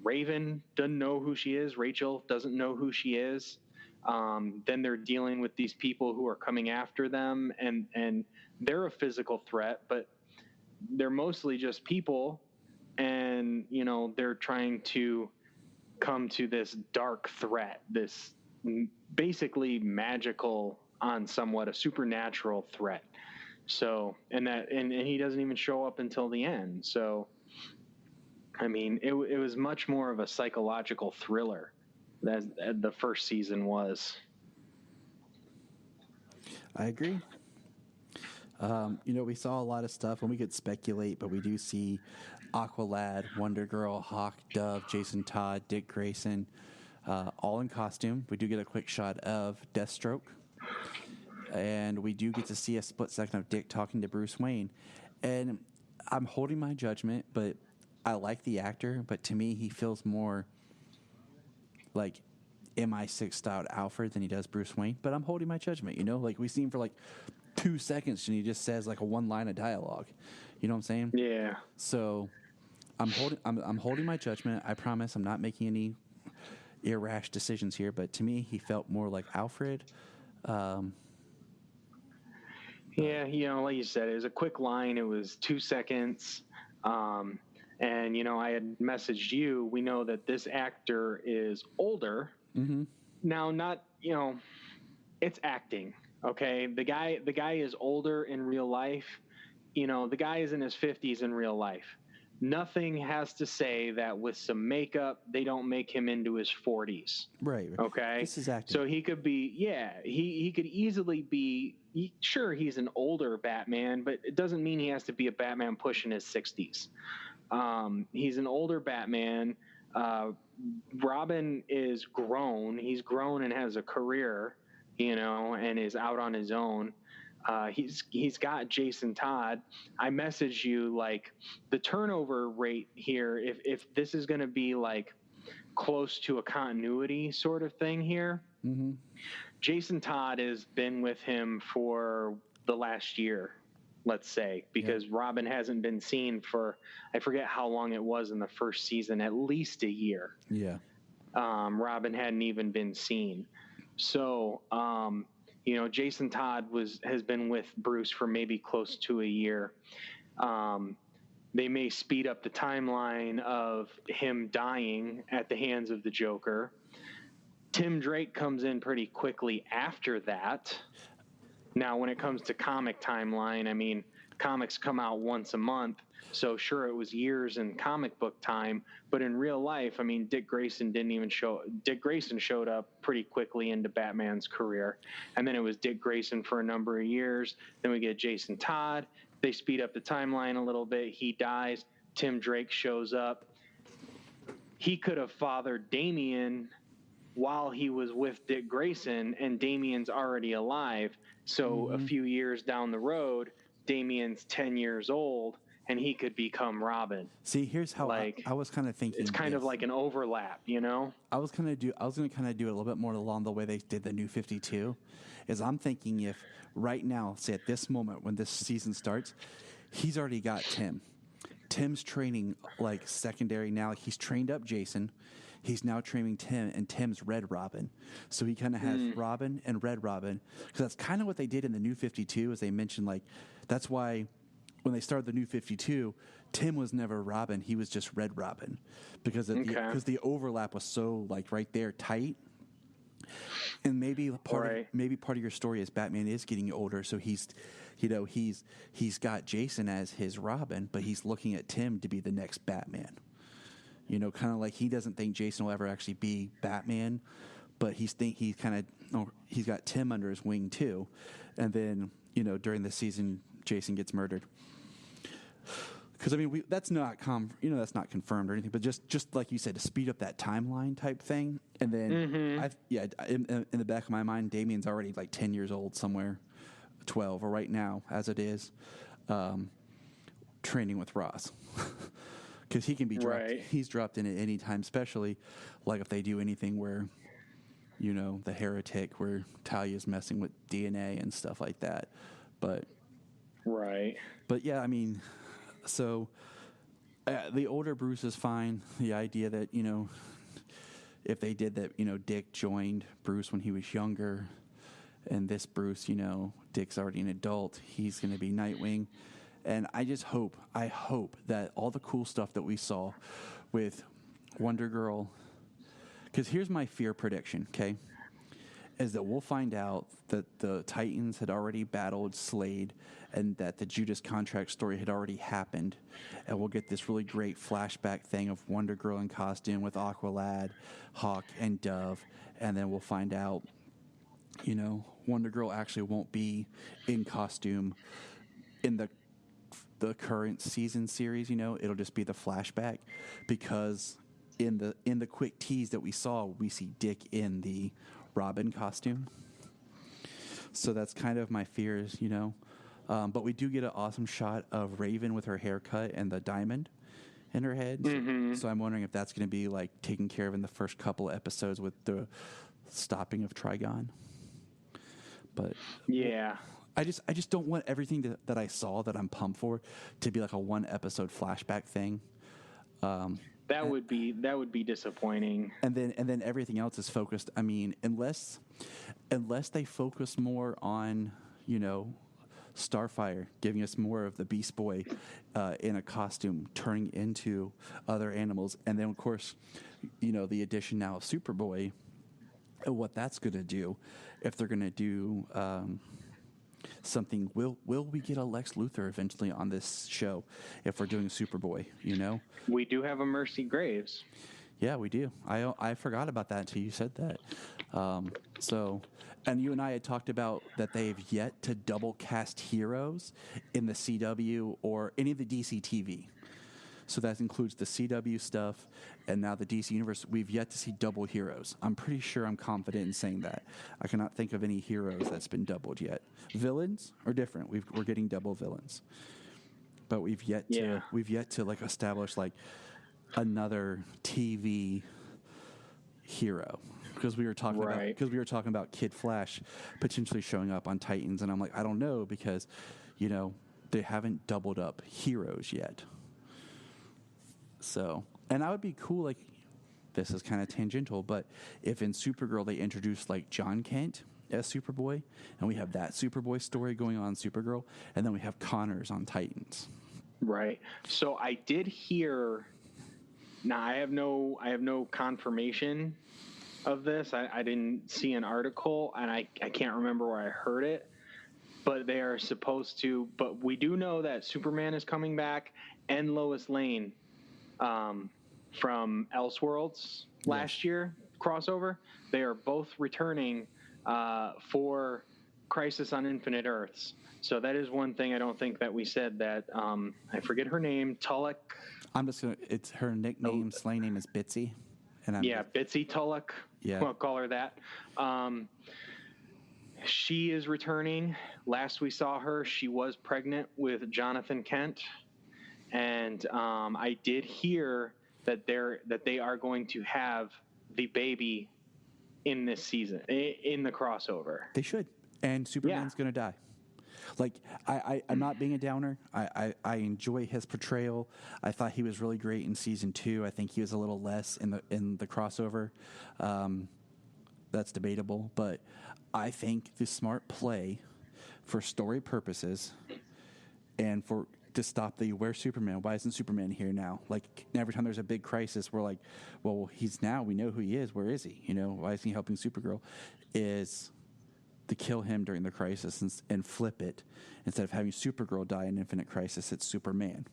Speaker 9: Raven doesn't know who she is. Rachel doesn't know who she is. Then they're dealing with these people who are coming after them, and they're a physical threat, but they're mostly just people, and they're trying to come to this dark threat, this basically magical on somewhat a supernatural threat. So, and he doesn't even show up until the end. So, I mean, it was much more of a psychological thriller as the first season was.
Speaker 8: I agree. We saw a lot of stuff, and we could speculate, but we do see Aqualad, Wonder Girl, Hawk, Dove, Jason Todd, Dick Grayson, all in costume. We do get a quick shot of Deathstroke, and we do get to see a split second of Dick talking to Bruce Wayne. And I'm holding my judgment, but I like the actor, but to me, he feels more like MI6 styled Alfred than he does Bruce Wayne. But I'm holding my judgment, like we see him for like 2 seconds and he just says like a one line of dialogue. You know what I'm saying?
Speaker 9: Yeah.
Speaker 8: So I'm holding my judgment. I promise I'm not making any irrash decisions here, but to me he felt more like Alfred.
Speaker 9: Yeah, like you said, it was a quick line. It was 2 seconds. And I had messaged you. We know that this actor is older.
Speaker 8: Mm-hmm.
Speaker 9: Now, not, it's acting. Okay. The guy is older in real life. The guy is in his 50s in real life. Nothing has to say that with some makeup, they don't make him into his 40s.
Speaker 8: Right.
Speaker 9: Okay.
Speaker 8: This is acting.
Speaker 9: So he could be, he could easily be, sure, he's an older Batman, but it doesn't mean he has to be a Batman pushing his 60s. He's an older Batman. Robin is grown. He's grown and has a career, and is out on his own. He's got Jason Todd. I messaged you like the turnover rate here. If this is going to be like close to a continuity sort of thing here,
Speaker 8: mm-hmm.
Speaker 9: Jason Todd has been with him for the last year, let's say, because Robin hasn't been seen for, I forget how long it was in the first season, at least a year.
Speaker 8: Yeah.
Speaker 9: Robin hadn't even been seen. So, Jason Todd has been with Bruce for maybe close to a year. They may speed up the timeline of him dying at the hands of the Joker. Tim Drake comes in pretty quickly after that. Now, when it comes to comic timeline, I mean, comics come out once a month. So sure, it was years in comic book time, but in real life, I mean, Dick Grayson showed up pretty quickly into Batman's career. And then it was Dick Grayson for a number of years. Then we get Jason Todd. They speed up the timeline a little bit. He dies. Tim Drake shows up. He could have fathered Damian while he was with Dick Grayson, and Damian's already alive. So a few years down the road, Damian's 10 years old, and he could become Robin.
Speaker 8: See, here's how I was kind of thinking.
Speaker 9: It's kind of like an overlap,
Speaker 8: I was going to kind of do it a little bit more along the way they did the New 52. Is I'm thinking if right now, say at this moment when this season starts, he's already got Tim. Tim's training like secondary now. He's trained up Jason. He's now training Tim, and Tim's Red Robin. So he kind of has Robin and Red Robin. Because that's kind of what they did in the New 52, as they mentioned, like, that's why when they started the New 52, Tim was never Robin. He was just Red Robin. Because the overlap was so, like, right there, tight. And maybe part of your story is Batman is getting older, so he's got Jason as his Robin, but he's looking at Tim to be the next Batman. Kind of like he doesn't think Jason will ever actually be Batman, but he's got Tim under his wing too. And then, during the season, Jason gets murdered. Because I mean, that's not that's not confirmed or anything, but just like you said, to speed up that timeline type thing. And then, in the back of my mind, Damian's already like 10 years old somewhere, 12, or right now as it is, training with Ross. Because he can be dropped. Right. He's dropped in at any time, especially like if they do anything where, the heretic, where Talia's messing with DNA and stuff like that. But yeah, I mean, so the older Bruce is fine. The idea that if they did that, Dick joined Bruce when he was younger, and this Bruce, Dick's already an adult. He's going to be Nightwing. And I hope that all the cool stuff that we saw with Wonder Girl, because here's my fear prediction, okay? is that we'll find out that the Titans had already battled Slade and that the Judas contract story had already happened. And we'll get this really great flashback thing of Wonder Girl in costume with Aqualad, Hawk, and Dove. And then we'll find out, Wonder Girl actually won't be in costume in the current season series. It'll just be the flashback, because in the quick tease that we saw, we see Dick in the Robin costume. So that's kind of my fears, but we do get an awesome shot of Raven with her haircut and the diamond in her head.
Speaker 9: Mm-hmm.
Speaker 8: So I'm wondering if that's going to be like taken care of in the first couple episodes with the stopping of Trigon. But
Speaker 9: yeah,
Speaker 8: I just don't want everything that I saw that I'm pumped for to be like a 1 episode flashback thing.
Speaker 9: That would be disappointing.
Speaker 8: And then everything else is focused. I mean, unless they focus more on, Starfire, giving us more of the Beast Boy in a costume turning into other animals, and then of course, the addition now of Superboy, and what that's going to do, if they're going to do something. Will we get a Lex Luthor eventually on this show if we're doing Superboy?
Speaker 9: We do have a Mercy Graves.
Speaker 8: Yeah, we do. I forgot about that until you said that. And you and I had talked about that they've yet to double cast heroes in the CW or any of the DC TV. So that includes the CW stuff and now the DC Universe. We've yet to see double heroes. I'm pretty sure I'm confident in saying that. I cannot think of any heroes that's been doubled yet. Villains are different. We're getting double villains. But we've yet to like establish like another TV hero, because we were talking about Kid Flash potentially showing up on Titans, and I'm like, I don't know, because they haven't doubled up heroes yet. So, and I would be cool, like, this is kind of tangential, but if in Supergirl they introduced like John Kent as Superboy, and we have that Superboy story going on in Supergirl, and then we have Connors on Titans.
Speaker 9: Right. So I did hear. Now I have no confirmation of this. I didn't see an article, and I can't remember where I heard it. But they are supposed to. But we do know that Superman is coming back, and Lois Lane from Elseworlds last year crossover. They are both returning for Crisis on Infinite Earths. So that is one thing I don't think that we said, that I forget her name, Tulloch.
Speaker 8: It's her nickname, slang name is Bitsy.
Speaker 9: Bitsy Tulloch.
Speaker 8: Yeah.
Speaker 9: We'll call her that. She is returning. Last we saw her, she was pregnant with Jonathan Kent. And I did hear that they are going to have the baby in this season, in the crossover.
Speaker 8: They should. And Superman's going to die. Like, I'm not being a downer. I enjoy his portrayal. I thought he was really great in season 2. I think he was a little less in the crossover. That's debatable, but I think the smart play for story purposes and to stop the where's Superman? Why isn't Superman here now? Like, every time there's a big crisis, we're like, well, we know who he is. Where is he? Why isn't he helping Supergirl? Is to kill him during the crisis and flip it. Instead of having Supergirl die in Infinite Crisis, it's Superman.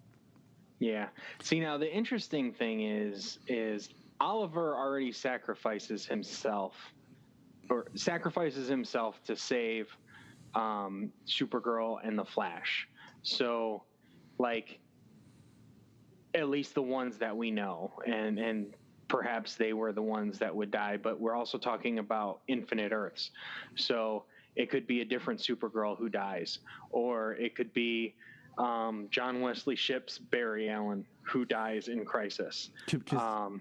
Speaker 9: Yeah. See, now the interesting thing is Oliver already sacrifices himself to save Supergirl and the Flash. So, like, at least the ones that we know, and perhaps they were the ones that would die, but we're also talking about Infinite Earths. So it could be a different Supergirl who dies, or it could be John Wesley Shipp's Barry Allen who dies in Crisis.
Speaker 8: For those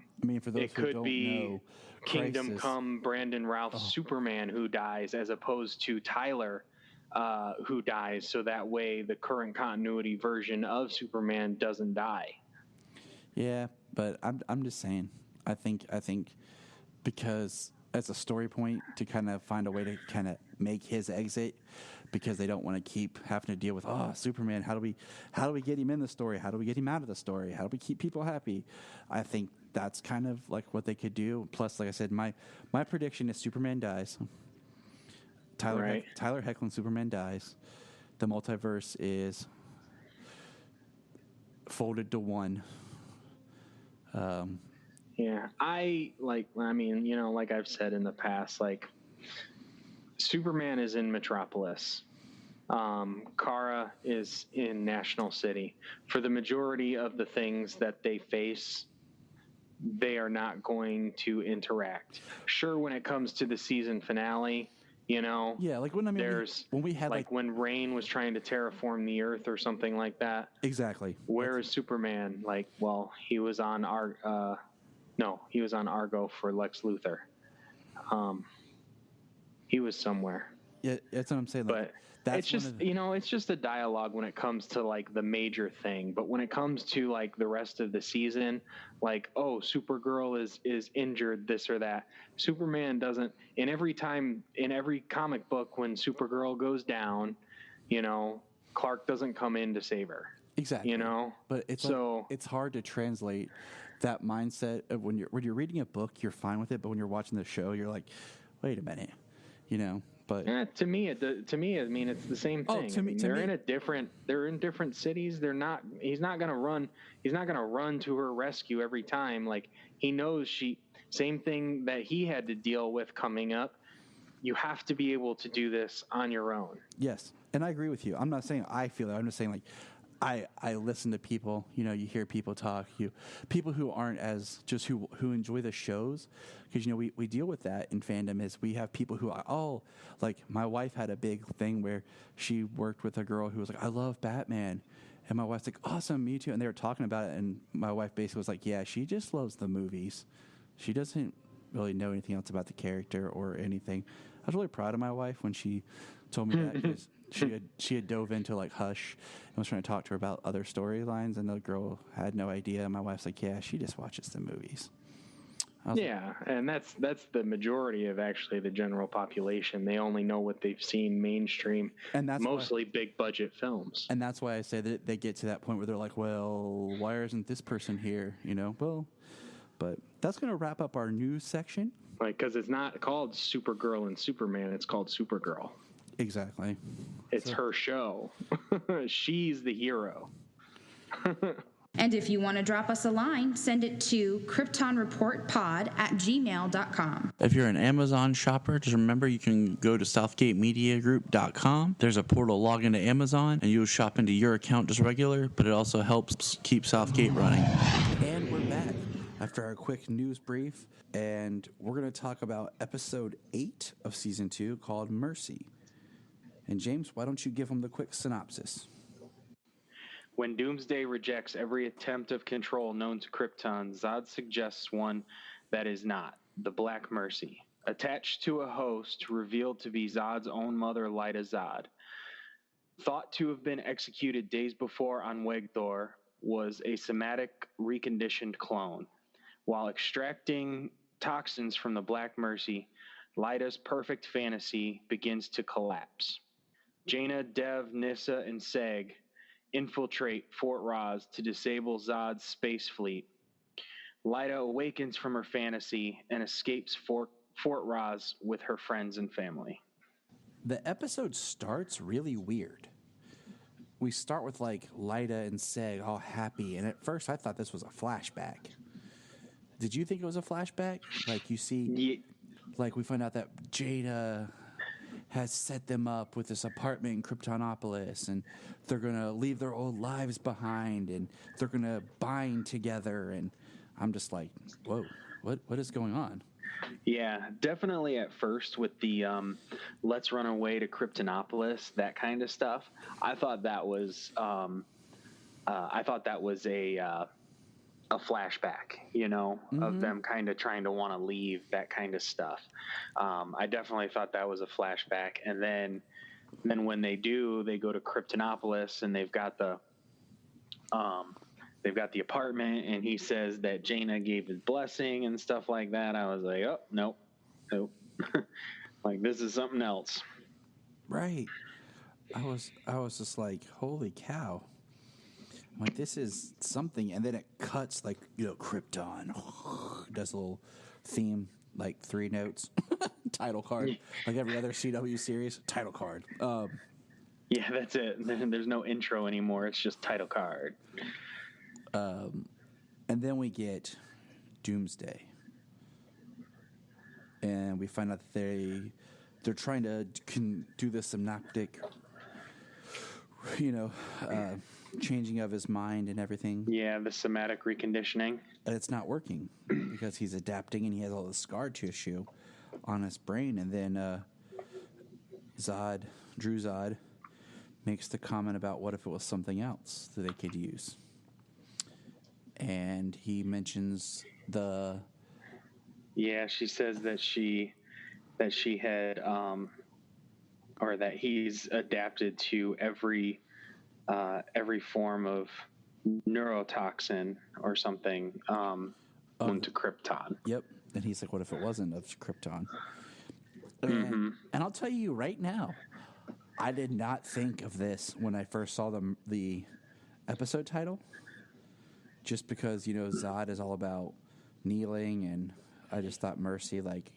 Speaker 9: it
Speaker 8: who
Speaker 9: could
Speaker 8: don't
Speaker 9: be
Speaker 8: know,
Speaker 9: Kingdom
Speaker 8: Crisis,
Speaker 9: Come Brandon Routh's Superman who dies, as opposed to Tyler who dies, so that way the current continuity version of Superman doesn't die.
Speaker 8: Yeah, but I'm just saying. I think because as a story point to kind of find a way to kind of make his exit, because they don't want to keep having to deal with Superman. How do we get him in the story? How do we get him out of the story? How do we keep people happy? I think that's kind of like what they could do. Plus, like I said, my prediction is Superman dies.
Speaker 9: Right.
Speaker 8: Tyler Hoechlin Superman dies. The multiverse is folded to one.
Speaker 9: Yeah, like I've said in the past, like Superman is in Metropolis. Kara is in National City. For the majority of the things that they face, they are not going to interact. Sure, when it comes to the season finale,
Speaker 8: Yeah, like when we had
Speaker 9: like when Rain was trying to terraform the Earth or something like that.
Speaker 8: Exactly.
Speaker 9: Where is Superman? Like, well, he was on he was on Argo for Lex Luthor. He was somewhere.
Speaker 8: Yeah, that's what I'm saying. Like,
Speaker 9: But it's just it's just a dialogue when it comes to like the major thing. But when it comes to like the rest of the season, like, oh, Supergirl is injured, this or that. Superman doesn't. In every comic book when Supergirl goes down, Clark doesn't come in to save her.
Speaker 8: Exactly. But it's hard to translate that mindset of when you're reading a book, you're fine with it, but when you're watching the show, you're like, wait a minute, But
Speaker 9: to me, I mean, it's the same thing. They're in different cities. He's not gonna run to her rescue every time. Like, he knows same thing that he had to deal with coming up. You have to be able to do this on your own.
Speaker 8: Yes, and I agree with you. I'm not saying I feel it. I'm just saying, like, I listen to people. You hear people talk. People who aren't as just who enjoy the shows, because we deal with that in fandom. Is we have people who are like, my wife had a big thing where she worked with a girl who was like, I love Batman, and my wife's like, awesome, me too. And they were talking about it, and my wife basically was like, yeah, she just loves the movies. She doesn't really know anything else about the character or anything. I was really proud of my wife when she told me that, because she had dove into like Hush and was trying to talk to her about other storylines, and the girl had no idea. My wife's like, yeah, she just watches the movies.
Speaker 9: Yeah, and that's the majority of actually the general population. They only know what they've seen mainstream,
Speaker 8: and that's
Speaker 9: mostly big budget films.
Speaker 8: And that's why I say that they get to that point where they're like, well, why isn't this person here? Well, but that's going to wrap up our news section.
Speaker 9: Like, because it's not called Supergirl and Superman, it's called Supergirl.
Speaker 8: Exactly.
Speaker 9: It's her show. She's the hero.
Speaker 6: And if you want to drop us a line, send it to kryptonreportpod@gmail.com.
Speaker 10: If you're an Amazon shopper, just remember you can go to southgatemediagroup.com. There's a portal, log into Amazon, and you'll shop into your account just regular, but it also helps keep Southgate running.
Speaker 8: And we're back after our quick news brief, and we're going to talk about episode 8 of season 2 called Mercy. And James, why don't you give them the quick synopsis?
Speaker 9: When Doomsday rejects every attempt of control known to Krypton, Zod suggests one that is not, the Black Mercy. Attached to a host revealed to be Zod's own mother, Lyta Zod. Thought to have been executed days before on Wegthor, was a somatic reconditioned clone. While extracting toxins from the Black Mercy, Lyta's perfect fantasy begins to collapse. Jaina, Dev, Nyssa, and Seg infiltrate Fort Roz to disable Zod's space fleet. Lyta awakens from her fantasy and escapes Fort Roz with her friends and family.
Speaker 8: The episode starts really weird. We start with like Lyta and Seg all happy, and at first I thought this was a flashback. Did you think it was a flashback? Like, you see, like, we find out that Jada has set them up with this apartment in Kryptonopolis, and they're going to leave their old lives behind, and they're going to bind together, and I'm just like, whoa, what is going on?
Speaker 9: Yeah, definitely at first with the let's run away to Kryptonopolis, that kind of stuff. I thought that was a flashback, of them kind of trying to want to leave, that kind of stuff. I definitely thought that was a flashback. And then when they do, they go to Kryptonopolis, and they've got the apartment, and he says that Jaina gave his blessing and stuff like that. I was like, oh, nope. Like, this is something else. Right.
Speaker 8: I was just like, holy cow. Like, this is something, and then it cuts, like, Krypton does a little theme, like 3 notes. Title card. Like every other CW series, title card.
Speaker 9: Yeah, that's it. There's no intro anymore. It's just title card.
Speaker 8: And then we get Doomsday. And we find out that they're trying to do the synaptic, changing of his mind and everything.
Speaker 9: Yeah, the somatic reconditioning.
Speaker 8: And it's not working because he's adapting and he has all the scar tissue on his brain. And then Drew Zod, makes the comment about what if it was something else that they could use. And he mentions
Speaker 9: Yeah, she says that she had or that he's adapted to every form of neurotoxin or something onto Krypton.
Speaker 8: Yep. And he's like, what if it wasn't of Krypton? And I'll tell you right now, I did not think of this when I first saw the episode title, just because, Zod is all about kneeling, and I just thought mercy, like,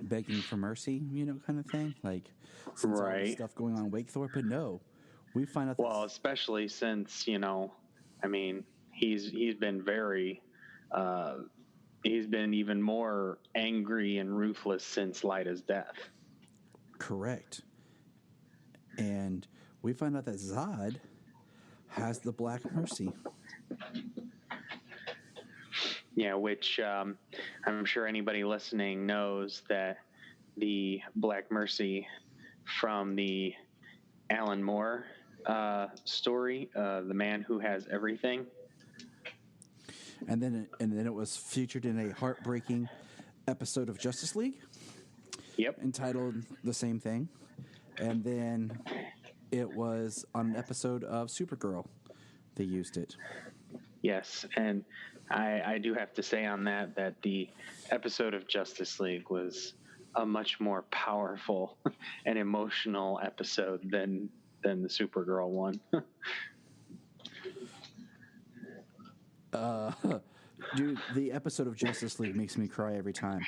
Speaker 8: begging for mercy, kind of thing. Like, since all this stuff going on in Wakethorpe, but no. We find out
Speaker 9: Well, especially since, he's been very, he's been even more angry and ruthless since Lyta's death.
Speaker 8: Correct. And we find out that Zod has the Black Mercy.
Speaker 9: Yeah, which I'm sure anybody listening knows that the Black Mercy from the Alan Moore story, The Man Who Has Everything.
Speaker 8: And then it was featured in a heartbreaking episode of Justice League.
Speaker 9: Yep.
Speaker 8: Entitled the same thing. And then it was on an episode of Supergirl. They used it.
Speaker 9: Yes, and I do have to say on that the episode of Justice League was a much more powerful and emotional episode than the Supergirl one.
Speaker 8: Dude, the episode of Justice League makes me cry every time.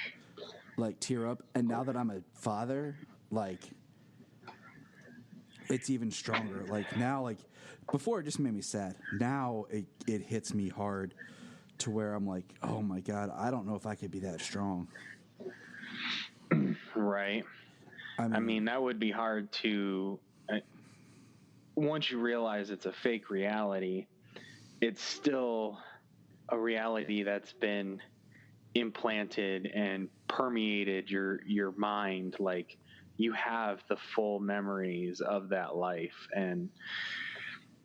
Speaker 8: Like, tear up. And now that I'm a father, like, it's even stronger. Like, now, like, before it just made me sad. Now it hits me hard to where I'm like, oh my God, I don't know if I could be that strong.
Speaker 9: Right. I mean, that would be hard to, once you realize it's a fake reality, it's still a reality that's been implanted and permeated your mind. Like, you have the full memories of that life. And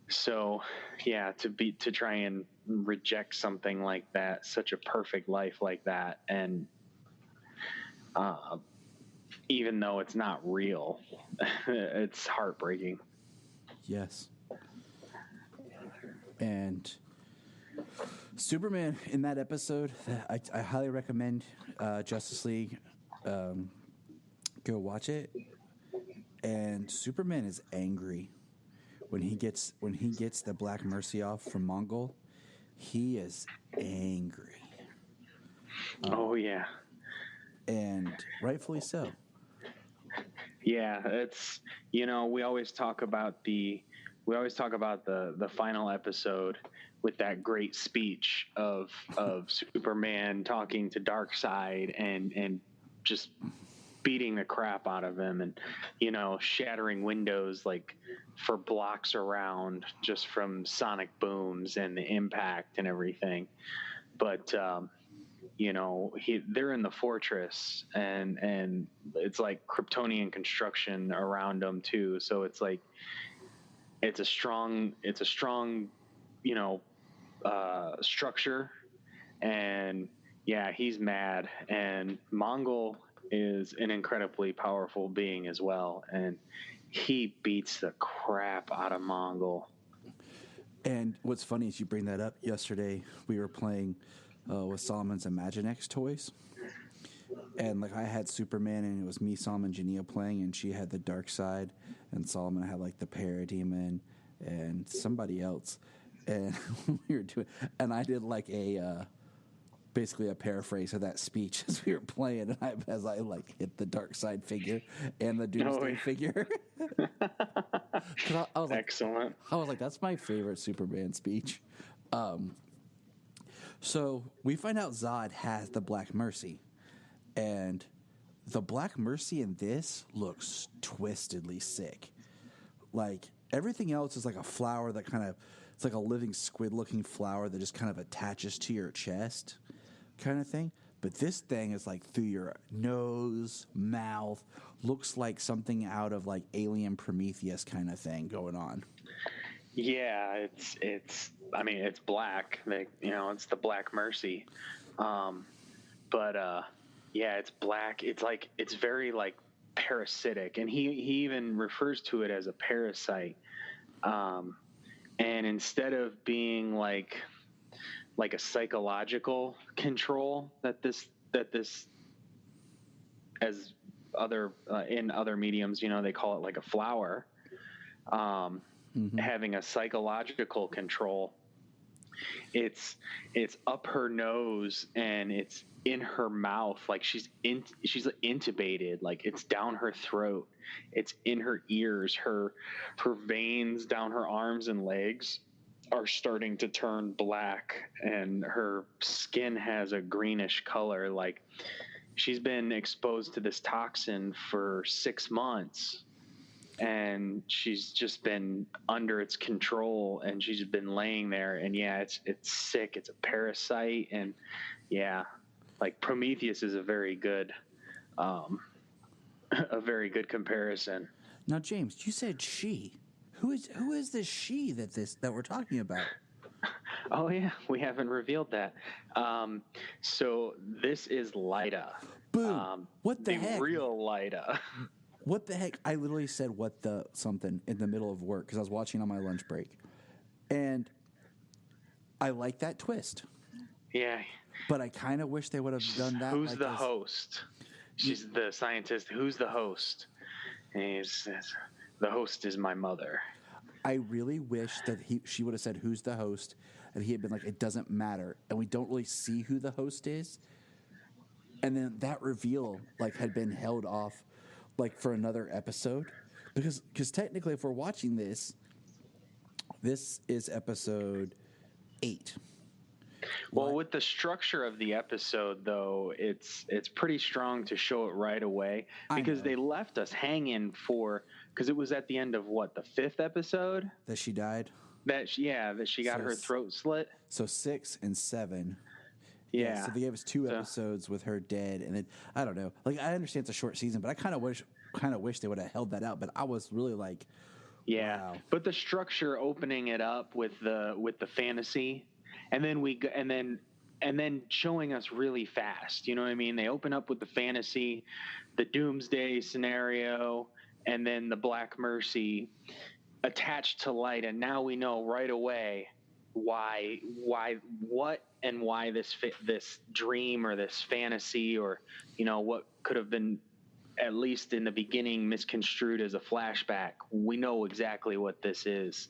Speaker 9: so, yeah, to try and reject something like that, such a perfect life like that, and even though it's not real, it's heartbreaking.
Speaker 8: Yes. And Superman in that episode, I highly recommend Justice League. Go watch it. And Superman is angry when he gets the Black Mercy off from Mongol. He is angry.
Speaker 9: Oh yeah,
Speaker 8: and rightfully so.
Speaker 9: Yeah, it's we always talk about the final episode with that great speech of Superman talking to Darkseid and just beating the crap out of him, and shattering windows like for blocks around just from sonic booms and the impact and everything. But they're in the fortress, and it's like Kryptonian construction around them too. So it's like it's a strong structure, and yeah, he's mad. And Mongol is an incredibly powerful being as well, and he beats the crap out of Mongol.
Speaker 8: And what's funny is you bring that up. Yesterday we were playing with Solomon's Imaginext toys, and like I had Superman, and it was me, Solomon, Junia playing, and she had the Darkseid, and Solomon had like the Parademon and somebody else, and we were doing, and I did like a basically a paraphrase of that speech as we were playing, and as I like hit the dark side figure and the Doomsday figure. I was like,
Speaker 9: Excellent.
Speaker 8: I was like, that's my favorite Superman speech. So we find out Zod has the Black Mercy, and the Black Mercy in this looks twistedly sick. Like, everything else is like a flower that kind of, it's like a living squid-looking flower that just kind of attaches to your chest kind of thing. But this thing is like through your nose, mouth, looks like something out of like Alien Prometheus kind of thing going on.
Speaker 9: Yeah, it's black. It's the Black Mercy. Yeah, it's black. It's very like parasitic, and he even refers to it as a parasite. And instead of being like a psychological control that this as other in other mediums, they call it like a flower, having a psychological control. It's up her nose and it's in her mouth, like she's intubated, like it's down her throat, it's in her ears, her veins down her arms and legs are starting to turn black, and her skin has a greenish color. Like, she's been exposed to this toxin for 6 months, and she's just been under its control, and she's been laying there, and yeah, it's sick. It's a parasite, and yeah, like Prometheus is a very good comparison.
Speaker 8: Now, James, you said she. Who is this she that we're talking about?
Speaker 9: Oh yeah, we haven't revealed that. So this is Lyta.
Speaker 8: Boom. What the heck?
Speaker 9: The real Lyta.
Speaker 8: What the heck? I literally said what the something in the middle of work because I was watching on my lunch break. And I like that twist.
Speaker 9: Yeah.
Speaker 8: But I kind of wish they would have done that.
Speaker 9: Who's the host? She's the scientist. Who's the host? And he says, the host is my mother.
Speaker 8: I really wish that she would have said, who's the host? And he had been like, it doesn't matter. And we don't really see who the host is. And then that reveal like had been held off like for another episode. Because technically if we're watching this is episode 8.
Speaker 9: Well, with the structure of the episode, though, it's pretty strong to show it right away because they left us hanging because it was at the end of the 5th episode
Speaker 8: that she died.
Speaker 9: That she got her throat slit.
Speaker 8: So 6 and 7.
Speaker 9: Yeah.
Speaker 8: So they gave us 2 episodes with her dead, and then I don't know. Like, I understand it's a short season, but I kind of wish they would have held that out. But I was really like,
Speaker 9: yeah. Wow. But the structure, opening it up with the fantasy. And then showing us really fast. You know what I mean? They open up with the fantasy, the doomsday scenario, and then the Black Mercy attached to Light. And now we know right away why this dream or this fantasy or, what could have been at least in the beginning misconstrued as a flashback. We know exactly what this is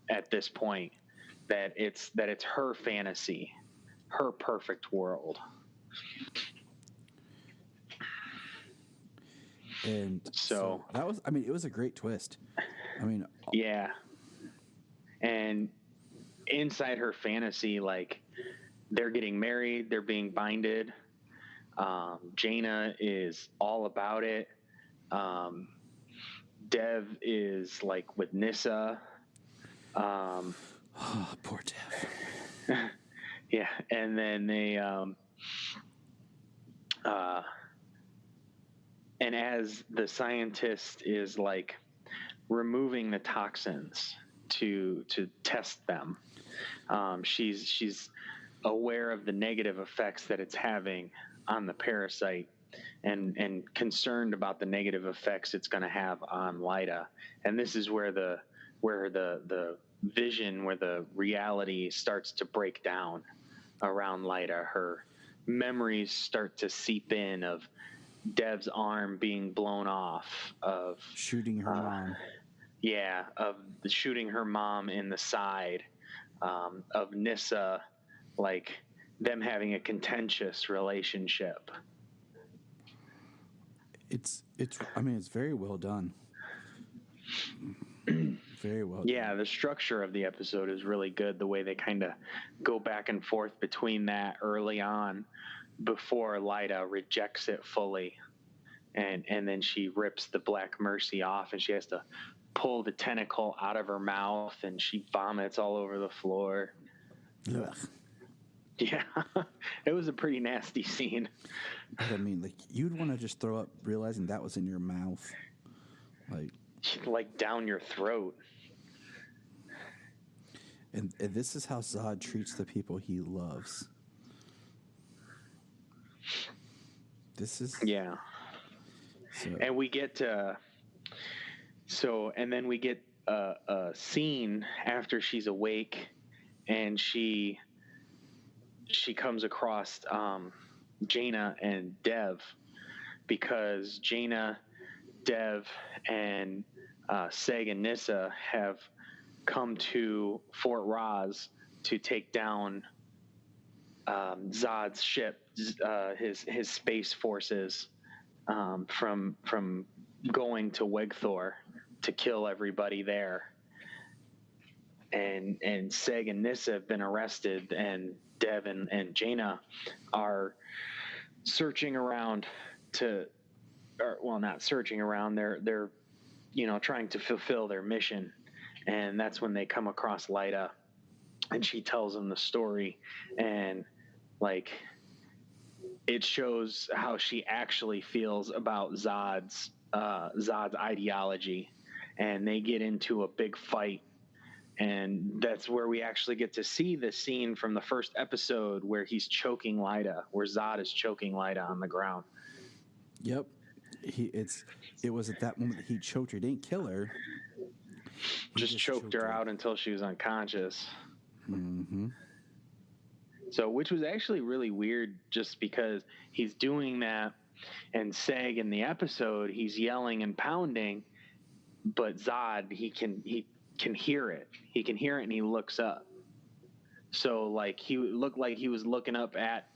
Speaker 9: at this point. That it's her fantasy, her perfect world.
Speaker 8: And so that was, it was a great twist.
Speaker 9: Yeah. And inside her fantasy, like, they're getting married, they're being binded. Jaina is all about it. Dev is like with Nyssa.
Speaker 8: Oh, poor Dev.
Speaker 9: Yeah, and then they, and as the scientist is like removing the toxins to test them, she's aware of the negative effects that it's having on the parasite, and concerned about the negative effects it's going to have on Lyta. And this is where the vision, where the reality starts to break down around Lyta. Her memories start to seep in of Dev's arm being blown off, of
Speaker 8: shooting her mom.
Speaker 9: Yeah, of shooting her mom in the side, of Nyssa like them having a contentious relationship.
Speaker 8: It's very well done. Very well done.
Speaker 9: Yeah, the structure of the episode is really good. The way they kind of go back and forth between that early on before Lyda rejects it fully. And then she rips the Black Mercy off, and she has to pull the tentacle out of her mouth, and she vomits all over the floor.
Speaker 8: Ugh.
Speaker 9: Yeah, it was a pretty nasty scene.
Speaker 8: I mean, like, you'd want to just throw up realizing that was in your mouth.
Speaker 9: Like down your throat.
Speaker 8: And this is how Zod treats the people he loves. This is...
Speaker 9: Yeah.
Speaker 8: So.
Speaker 9: And we get and then we get a scene after she's awake, and she comes across Jaina and Dev, because Jaina, Dev, and Seg and Nyssa have come to Fort Roz to take down Zod's ship, his space forces, from going to Wegthor to kill everybody there. And Seg and Nyssa have been arrested, and Dev and Jaina are searching around not searching around. They're trying to fulfill their mission, and that's when they come across Lyda, and she tells them the story, and like it shows how she actually feels about Zod's ideology, and they get into a big fight. And that's where we actually get to see the scene from the first episode where he's choking Lyda, where Zod is choking Lyda on the ground.
Speaker 8: Yep. It was at that moment that he choked her. He didn't kill her. He
Speaker 9: just choked her out until she was unconscious.
Speaker 8: Mm-hmm.
Speaker 9: So, which was actually really weird, just because he's doing that, and Seg in the episode, he's yelling and pounding, but Zod, he can hear it. He can hear it, and he looks up. So, like, he looked like he was looking up at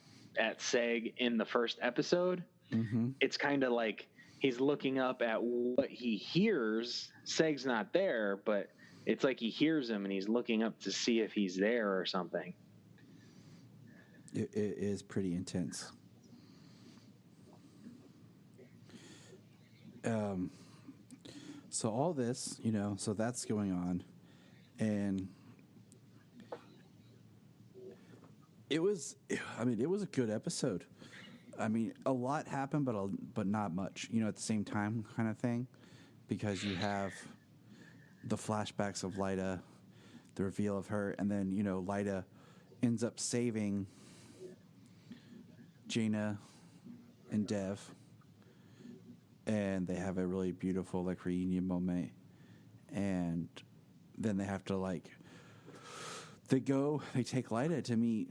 Speaker 9: Seg in the first episode.
Speaker 8: Mm-hmm.
Speaker 9: It's kind of like he's looking up at what he hears. Seg's not there, but it's like he hears him, and he's looking up to see if he's there or something.
Speaker 8: It is pretty intense. So all this, so that's going on, and it was a good episode. I mean, a lot happened, but not much, at the same time, kind of thing, because you have the flashbacks of Lyda, the reveal of her, and then Lyda ends up saving Jaina and Dev, and they have a really beautiful reunion moment, and then they have to they take Lyda to meet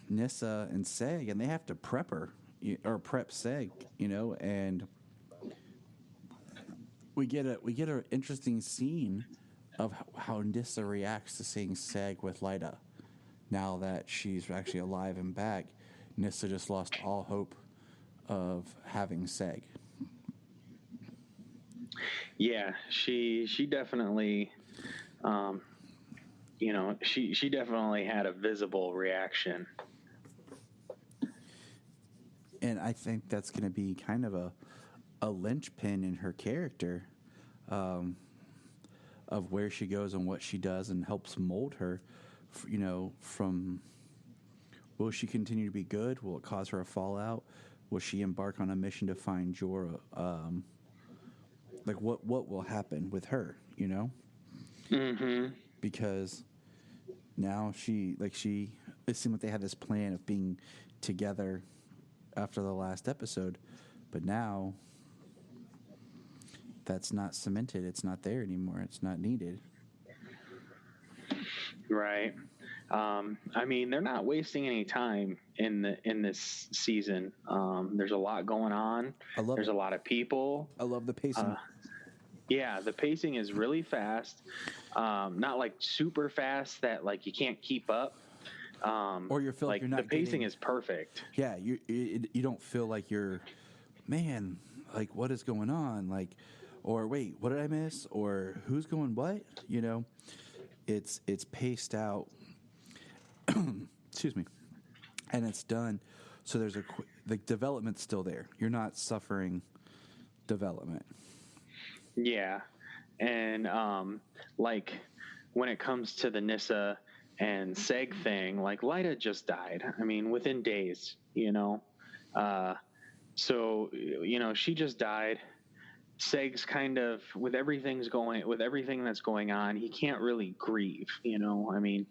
Speaker 8: Nyssa and Seg, and they have to prep her prep Seg, and we get an interesting scene of how Nyssa reacts to seeing Seg with Lyda. Now that she's actually alive and back, Nyssa just lost all hope of having Seg.
Speaker 9: Yeah, she definitely, she definitely had a visible reaction.
Speaker 8: And I think that's going to be kind of a linchpin in her character, of where she goes and what she does, and helps mold her, from will she continue to be good? Will it cause her a fallout? Will she embark on a mission to find Jorah? What will happen with her,
Speaker 9: Mm-hmm.
Speaker 8: Because now it seemed like they had this plan of being together after the last episode, but now that's not cemented. It's not there anymore. It's not needed.
Speaker 9: Right. I mean, they're not wasting any time in this season. There's a lot going on. There's a lot of people.
Speaker 8: I love the pacing.
Speaker 9: Yeah, the pacing is really fast. Not super fast that you can't keep up,
Speaker 8: Or you feel like you're not
Speaker 9: the pacing
Speaker 8: getting,
Speaker 9: is perfect.
Speaker 8: Yeah, you don't feel like you're, man, like what is going on? Like, or wait, what did I miss? Or who's going what? You know, it's paced out. Excuse me, and it's done. So there's the development's still there. You're not suffering development.
Speaker 9: Yeah, and like when it comes to the Nyssa and Seg thing, like Lyta just died. I mean, within days, you know. So you know, she just died. Seg's kind of with everything that's going on, he can't really grieve, you know. I mean,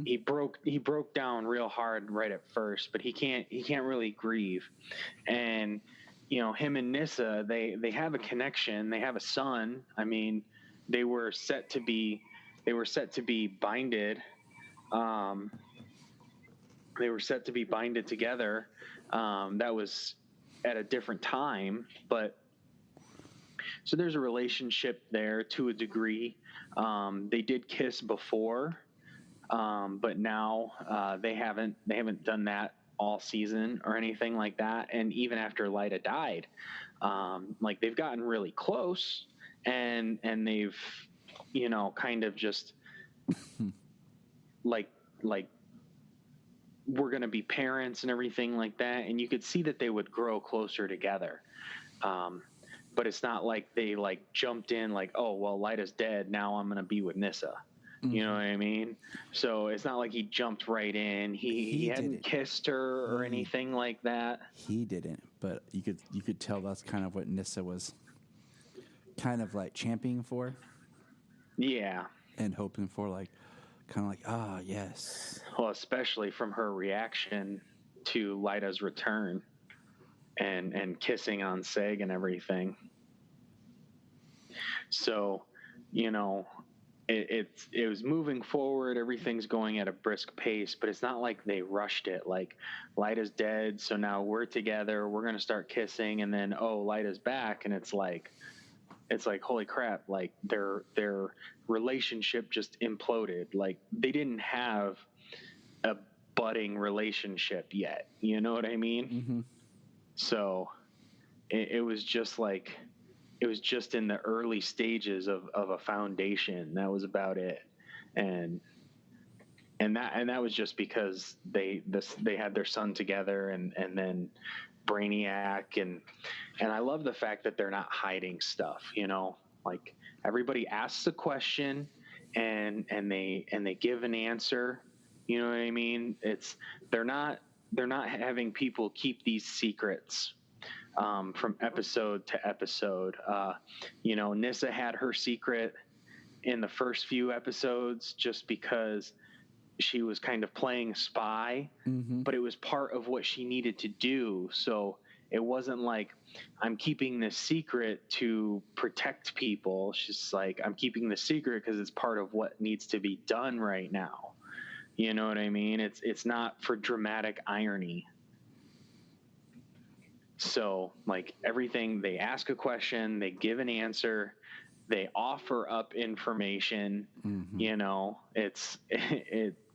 Speaker 9: he broke down real hard right at first, but he can't really grieve. And you know, him and Nyssa, they have a connection. They have a son. I mean, they were set to be binded. They were set to be binded together. That was at a different time, but so there's a relationship there to a degree. They did kiss before, but now they haven't done that all season or anything like that. And even after Lyta died, like they've gotten really close, and they've, you know, kind of just like we're going to be parents and everything like that. And you could see that they would grow closer together. But it's not like they like jumped in like, oh, well, Lyta's dead, now I'm going to be with Nyssa. You know what I mean? So it's not like he jumped right in. He hadn't kissed her or anything like that.
Speaker 8: He didn't, but you could tell that's kind of what Nyssa was kind of like championing for.
Speaker 9: Yeah.
Speaker 8: And hoping for, like, kind of like, yes.
Speaker 9: Well, especially from her reaction to Lyta's return and kissing on Seg and everything. So, you know, it was moving forward. Everything's going at a brisk pace, but it's not like they rushed it. Like, Lyta's dead, so now we're together. We're going to start kissing, and then, oh, Lyta's back, and it's like, holy crap, like their relationship just imploded. Like, they didn't have a budding relationship yet. You know what I mean?
Speaker 8: Mm-hmm.
Speaker 9: So it was just like, it was just in the early stages of a foundation. That was about it. And that was just because they had their son together, and then Brainiac, and I love the fact that they're not hiding stuff, you know, like everybody asks a question and they give an answer, you know what I mean? They're not having people keep these secrets from episode to episode. You know, Nyssa had her secret in the first few episodes just because she was kind of playing spy, but it was part of what she needed to do. So it wasn't like, I'm keeping this secret to protect people. She's like, I'm keeping the secret because it's part of what needs to be done right now. You know what I mean? It's not for dramatic irony. So, like, everything, they ask a question, they give an answer, they offer up information. You know,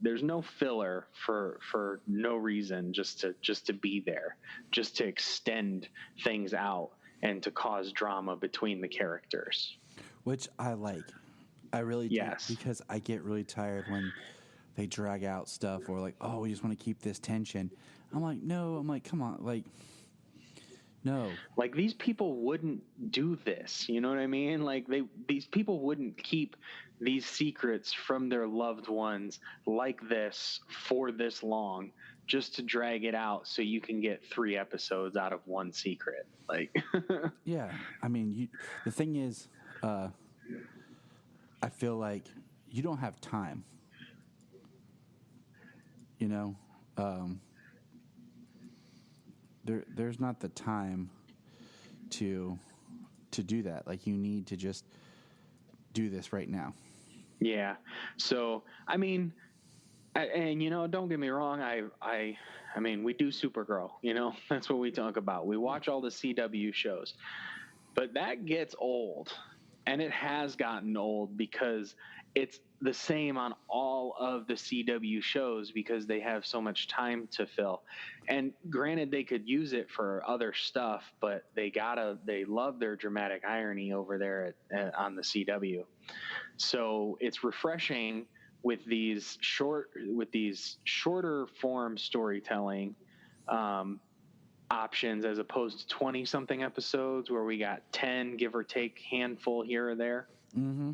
Speaker 9: there's no filler for no reason, just to be there, just to extend things out and to cause drama between the characters.
Speaker 8: Which I like. I really do.
Speaker 9: Yes.
Speaker 8: Because I get really tired when they drag out stuff, or like, oh, we just want to keep this tension. I'm like, no. I'm like, come on, like, no.
Speaker 9: Like, these people wouldn't do this. You know what I mean? Like, these people wouldn't keep these secrets from their loved ones like this for this long, just to drag it out so you can get 3 episodes out of one secret. Like,
Speaker 8: yeah. I mean, the thing is, I feel like you don't have time. You know, there's not the time to do that. Like, you need to just do this right now.
Speaker 9: Yeah. So, I mean, and you know, don't get me wrong. I mean, we do Supergirl, you know, that's what we talk about. We watch all the CW shows, but that gets old, and it has gotten old because the same on all of the CW shows because they have so much time to fill. And granted, they could use it for other stuff, but they love their dramatic irony over there on the CW. So it's refreshing with these shorter form storytelling options as opposed to 20 something episodes where we got 10, give or take, handful here or there.
Speaker 8: Mm-hmm.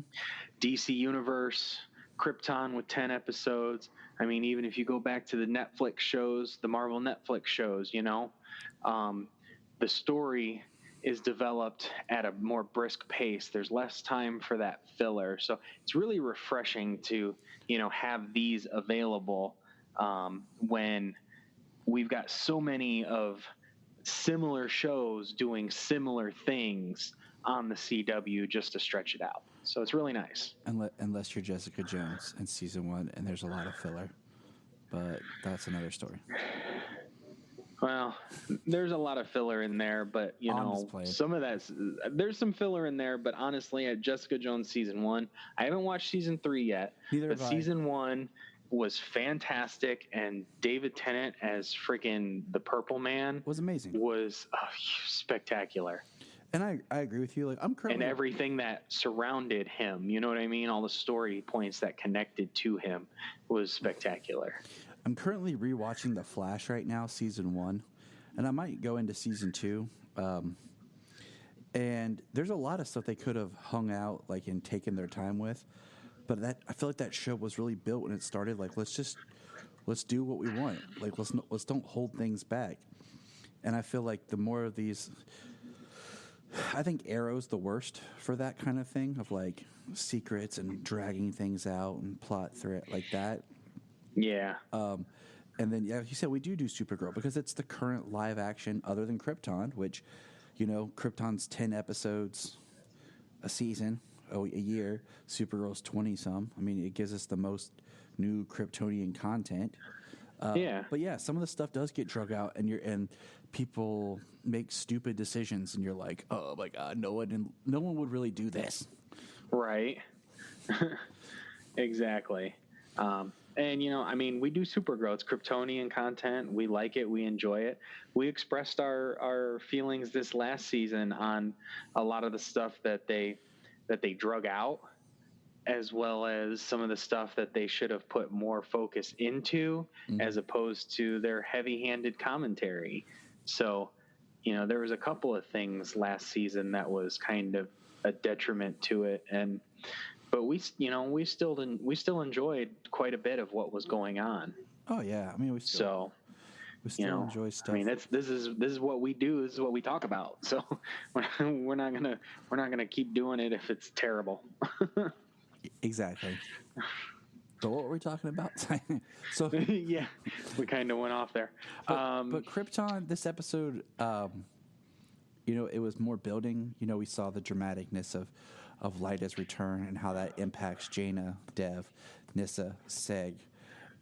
Speaker 9: DC Universe, Krypton with 10 episodes. I mean, even if you go back to the Netflix shows, the Marvel Netflix shows, the story is developed at a more brisk pace. There's less time for that filler. So it's really refreshing to, have these available when we've got so many of similar shows doing similar things on the CW just to stretch it out. So it's really nice.
Speaker 8: Unless you're Jessica Jones in season 1 and there's a lot of filler. But that's another story.
Speaker 9: Well, there's a lot of filler in there, but some of there's some filler in there, but honestly, at Jessica Jones season 1, I haven't watched season 3 yet.
Speaker 8: Neither
Speaker 9: but
Speaker 8: have I.
Speaker 9: Season 1 was fantastic, and David Tennant as freaking the Purple Man
Speaker 8: was amazing.
Speaker 9: Was spectacular.
Speaker 8: And I agree with you. Like I'm currently,
Speaker 9: and everything that surrounded him, you know what I mean? All the story points that connected to him was spectacular.
Speaker 8: I'm currently rewatching The Flash right now, season 1, and I might go into season 2. And there's a lot of stuff they could have hung out like and taken their time with, but I feel like that show was really built when it started. Like let's do what we want. Like let's don't hold things back. And I feel like the more of these, I think Arrow's the worst for that kind of thing of like secrets and dragging things out and plot thread like that.
Speaker 9: Yeah.
Speaker 8: And then, yeah, you said we do Supergirl because it's the current live action other than Krypton, which, Krypton's 10 episodes a season, a year. Supergirl's 20-some. I mean, it gives us the most new Kryptonian content.
Speaker 9: Yeah.
Speaker 8: But, yeah, some of the stuff does get drug out, and people make stupid decisions, and you're like, oh, my God, no one would really do this.
Speaker 9: Right. Exactly. And, we do Supergirl. It's Kryptonian content. We like it. We enjoy it. We expressed our feelings this last season on a lot of the stuff that they drug out, as well as some of the stuff that they should have put more focus into, as opposed to their heavy-handed commentary. So, there was a couple of things last season that was kind of a detriment to it, but we still enjoyed quite a bit of what was going on.
Speaker 8: Oh yeah, I mean we still enjoy stuff.
Speaker 9: I mean this is what we do. This is what we talk about. So we're not gonna keep doing it if it's terrible.
Speaker 8: Exactly. So what were we talking about? So
Speaker 9: yeah, we kind of went off there.
Speaker 8: But Krypton, this episode, it was more building. We saw the dramaticness of Lyta's return and how that impacts Jaina, Dev, Nyssa, Seg.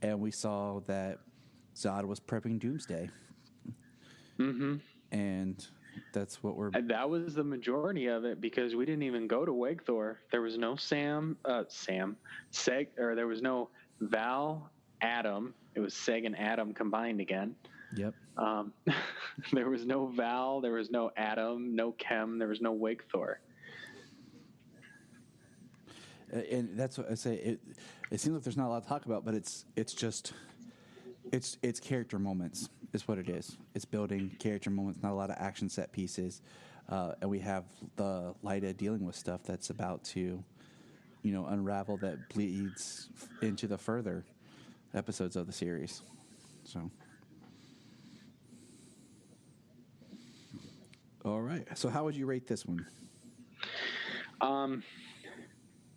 Speaker 8: And we saw that Zod was prepping Doomsday.
Speaker 9: Mm-hmm.
Speaker 8: And that's what
Speaker 9: that was the majority of it, because we didn't even go to Wegthor. There was no Seg, or there was no Val, Adam. It was Seg and Adam combined again.
Speaker 8: Yep.
Speaker 9: There was no Val, there was no Adam, no Chem, there was no Wegthor.
Speaker 8: And that's what I say. It seems like there's not a lot to talk about, but it's character moments is what it is. It's building character moments, not a lot of action set pieces, and we have the Lyta dealing with stuff that's about to, unravel that bleeds into the further episodes of the series. So, all right. So, how would you rate this one?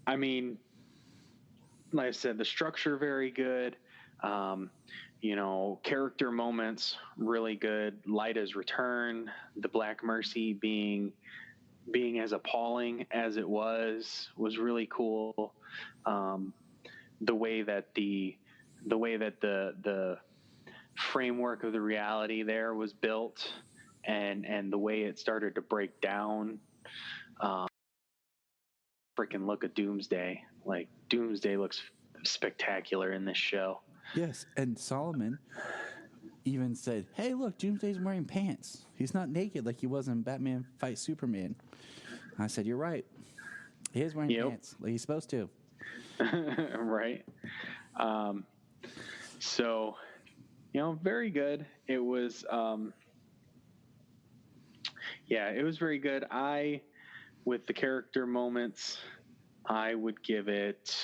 Speaker 9: I mean, like I said, the structure very good. Character moments really good. Lyta's return, the Black Mercy being as appalling as it was really cool. The way that the framework of the reality there was built, and the way it started to break down. Freaking look at Doomsday. Like, Doomsday looks spectacular in this show.
Speaker 8: Yes, and Solomon even said, "Hey, look, Doomsday's wearing pants. He's not naked like he was in Batman Fight Superman." I said, "You're right. He is wearing pants like he's supposed to."
Speaker 9: Right. So, very good. It was, it was very good. With the character moments, I would give it,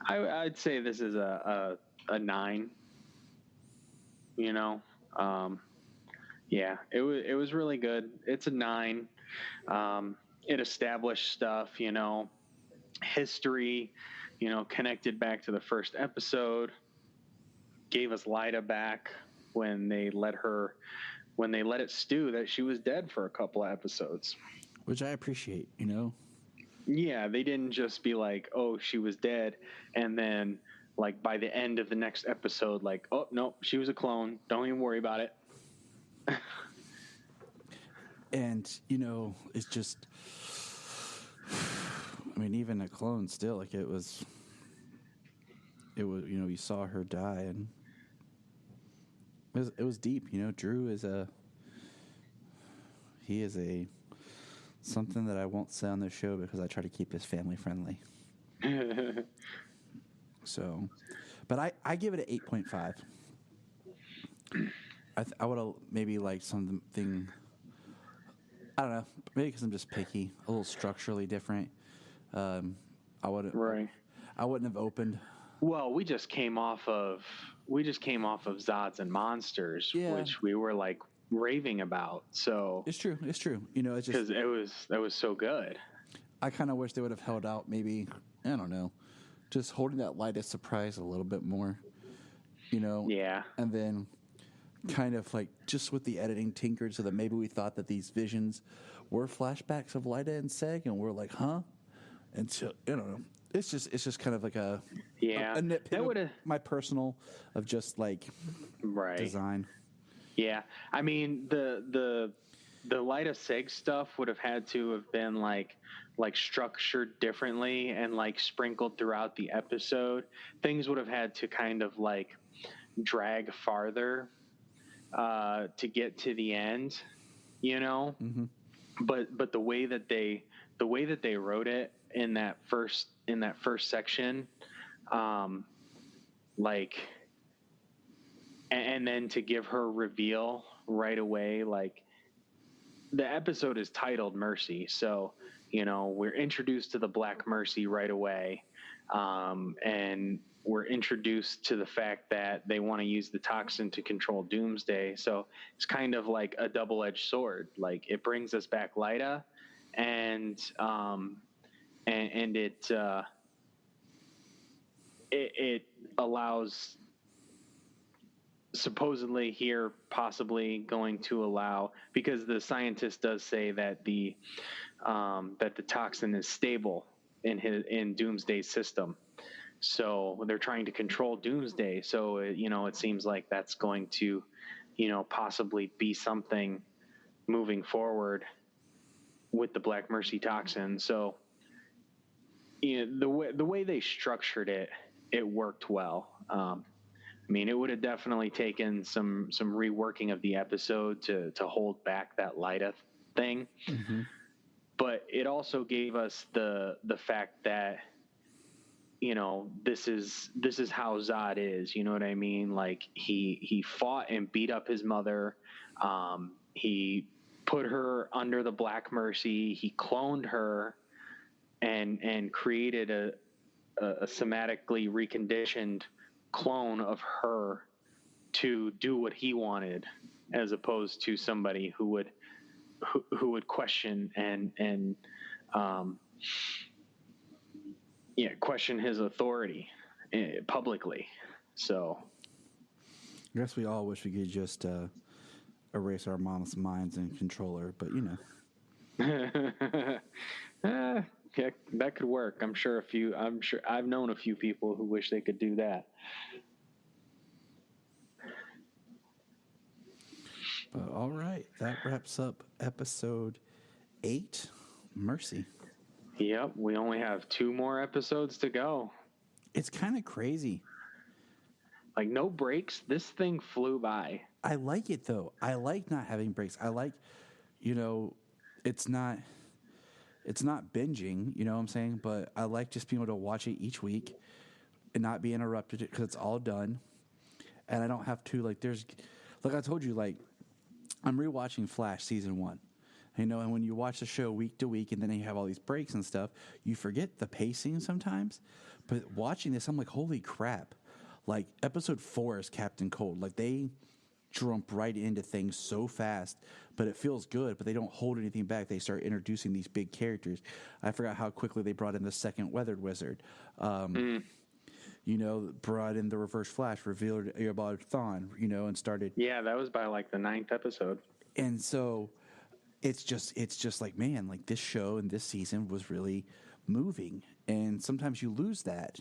Speaker 9: I'd say this is a 9, it was really good. It's a 9. It established stuff, history, connected back to the first episode, gave us Lyda back when they let it stew that she was dead for a couple of episodes.
Speaker 8: Which I appreciate,
Speaker 9: Yeah, they didn't just be like, oh, she was dead, and then like by the end of the next episode, like, oh, no, she was a clone. Don't even worry about it.
Speaker 8: And, it's just, I mean, even a clone still, like it was, you saw her die, and it was deep, Drew is something that I won't say on this show because I try to keep this family friendly. So, but I give it an 8.5. I would have maybe liked something, I don't know, maybe because I'm just picky, a little structurally different. I wouldn't have opened.
Speaker 9: Well, we just came off of Zods and Monsters, which we were like raving about. So
Speaker 8: it's true. It's just
Speaker 9: because that was so good.
Speaker 8: I kind of wish they would have held out. Maybe, I don't know, just holding that light of surprise a little bit more.
Speaker 9: Yeah.
Speaker 8: And then kind of like just with the editing tinkered so that maybe we thought that these visions were flashbacks of Lyda and Seg, and we're like, huh? And so, I don't know. It's just kind of like a nitpick. That would have my personal of just like design.
Speaker 9: Yeah, I mean the Lyda Seg stuff would have had to have been like structured differently and like sprinkled throughout the episode. Things would have had to kind of like drag farther to get to the end, Mm-hmm. But the way that they wrote it in that first section, and then to give her reveal right away, like the episode is titled Mercy, so we're introduced to the Black Mercy right away, and we're introduced to the fact that they want to use the toxin to control Doomsday. So it's kind of like a double-edged sword. Like it brings us back Lyda, and it allows, supposedly here, possibly going to allow, because the scientist does say that the toxin is stable in Doomsday's system. So they're trying to control Doomsday. So, it seems like that's going to, possibly be something moving forward with the Black Mercy toxin. So, the way they structured it, it worked well. I mean, it would have definitely taken some reworking of the episode to hold back that Lyda thing. Mm-hmm. But it also gave us the fact that, this is how Zod is, you know what I mean? Like he fought and beat up his mother. He put her under the Black Mercy. He cloned her and created a somatically reconditioned clone of her to do what he wanted, as opposed to somebody who would question and question his authority publicly. So
Speaker 8: I guess we all wish we could just erase our mom's minds and control her, but
Speaker 9: yeah, that could work. I'm sure I've known a few people who wish they could do that.
Speaker 8: But all right, that wraps up episode 8. Mercy.
Speaker 9: Yep, we only have 2 more episodes to go.
Speaker 8: It's kind of crazy.
Speaker 9: Like, no breaks. This thing flew by.
Speaker 8: I like it, though. I like not having breaks. I like, it's not binging, you know what I'm saying? But I like just being able to watch it each week and not be interrupted because it's all done. And I don't have to, like I told you, like, I'm rewatching Flash season 1. And when you watch the show week to week and then you have all these breaks and stuff, you forget the pacing sometimes. But watching this, I'm like, holy crap. Like, episode 4 is Captain Cold. Like, they jump right into things so fast, but it feels good, but they don't hold anything back. They start introducing these big characters. I forgot how quickly they brought in the second Weathered Wizard. Brought in the Reverse Flash, revealed about Thawne, and started.
Speaker 9: Yeah, that was by, like, the 9th episode.
Speaker 8: And so it's just like, man, like, this show and this season was really moving. And sometimes you lose that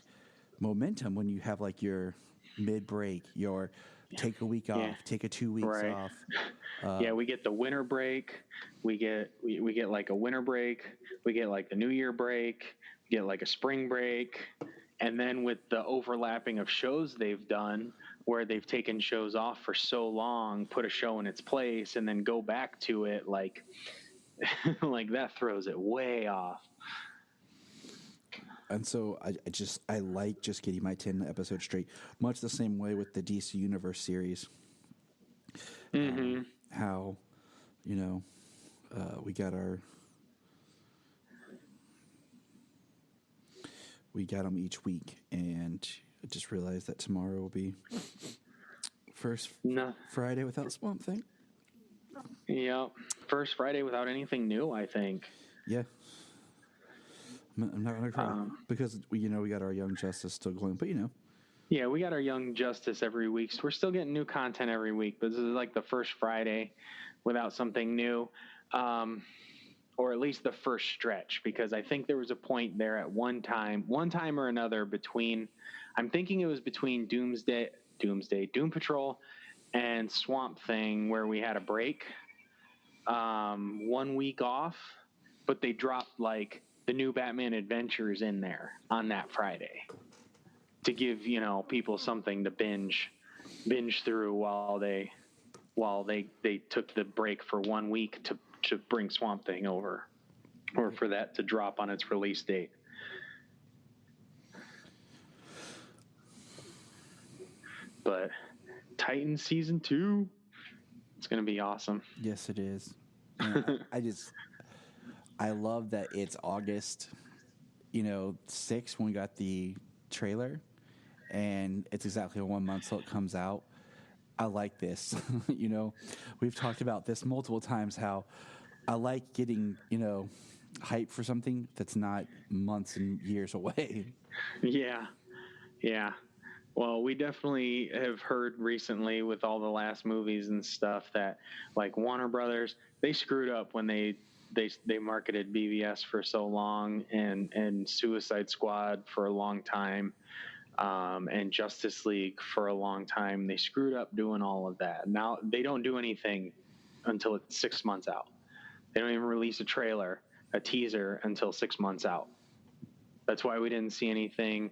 Speaker 8: momentum when you have, like, your mid-break, your take a week off, take a 2 weeks off.
Speaker 9: We get the winter break. We get like a winter break. We get like the New Year break. We get like a spring break. And then with the overlapping of shows they've done, where they've taken shows off for so long, put a show in its place, and then go back to it, like, like that throws it way off. And
Speaker 8: so I like just getting my 10 episodes straight, much the same way with the DC Universe series. How, we got them each week, and I just realized that tomorrow will be first Friday without Swamp Thing.
Speaker 9: Yeah, first Friday without anything new, I think.
Speaker 8: Yeah. I'm not going to cry because we got our Young Justice still going, but
Speaker 9: Yeah, we got our Young Justice every week. So we're still getting new content every week, but this is like the first Friday without something new, or at least the first stretch, because I think there was a point there at one time or another I'm thinking it was between Doom Patrol and Swamp Thing, where we had a break, 1 week off, but they dropped like the new Batman Adventures in there on that Friday to give, people something to binge through while they took the break for 1 week to bring Swamp Thing over, or for that to drop on its release date. But Titan season 2, it's going to be awesome.
Speaker 8: Yes, it is. I love that it's August, 6th when we got the trailer, and it's exactly 1 month till it comes out. I like this. We've talked about this multiple times, how I like getting, hype for something that's not months and years away.
Speaker 9: Yeah. Well, we definitely have heard recently with all the last movies and stuff that, like, Warner Brothers, they screwed up when they marketed BVS for so long, and Suicide Squad for a long time, and Justice League for a long time. They screwed up doing all of that. Now they don't do anything until it's 6 months out. They don't even release a teaser until 6 months out. That's why we didn't see anything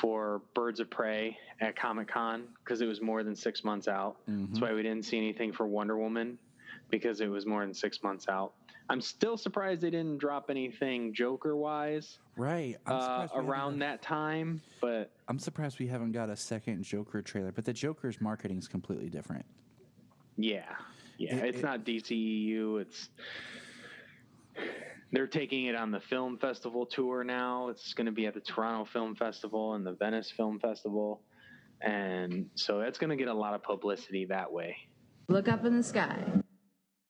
Speaker 9: for Birds of Prey at Comic-Con, because it was more than 6 months out. That's why we didn't see anything for Wonder Woman, because it was more than 6 months out. I'm still surprised they didn't drop anything Joker-wise around that time. But
Speaker 8: I'm surprised we haven't got a second Joker trailer. But the Joker's marketing is completely different.
Speaker 9: Yeah. It's not DCEU. They're taking it on the film festival tour now. It's going to be at the Toronto Film Festival and the Venice Film Festival. And so that's going to get a lot of publicity that way.
Speaker 11: Look up in the sky.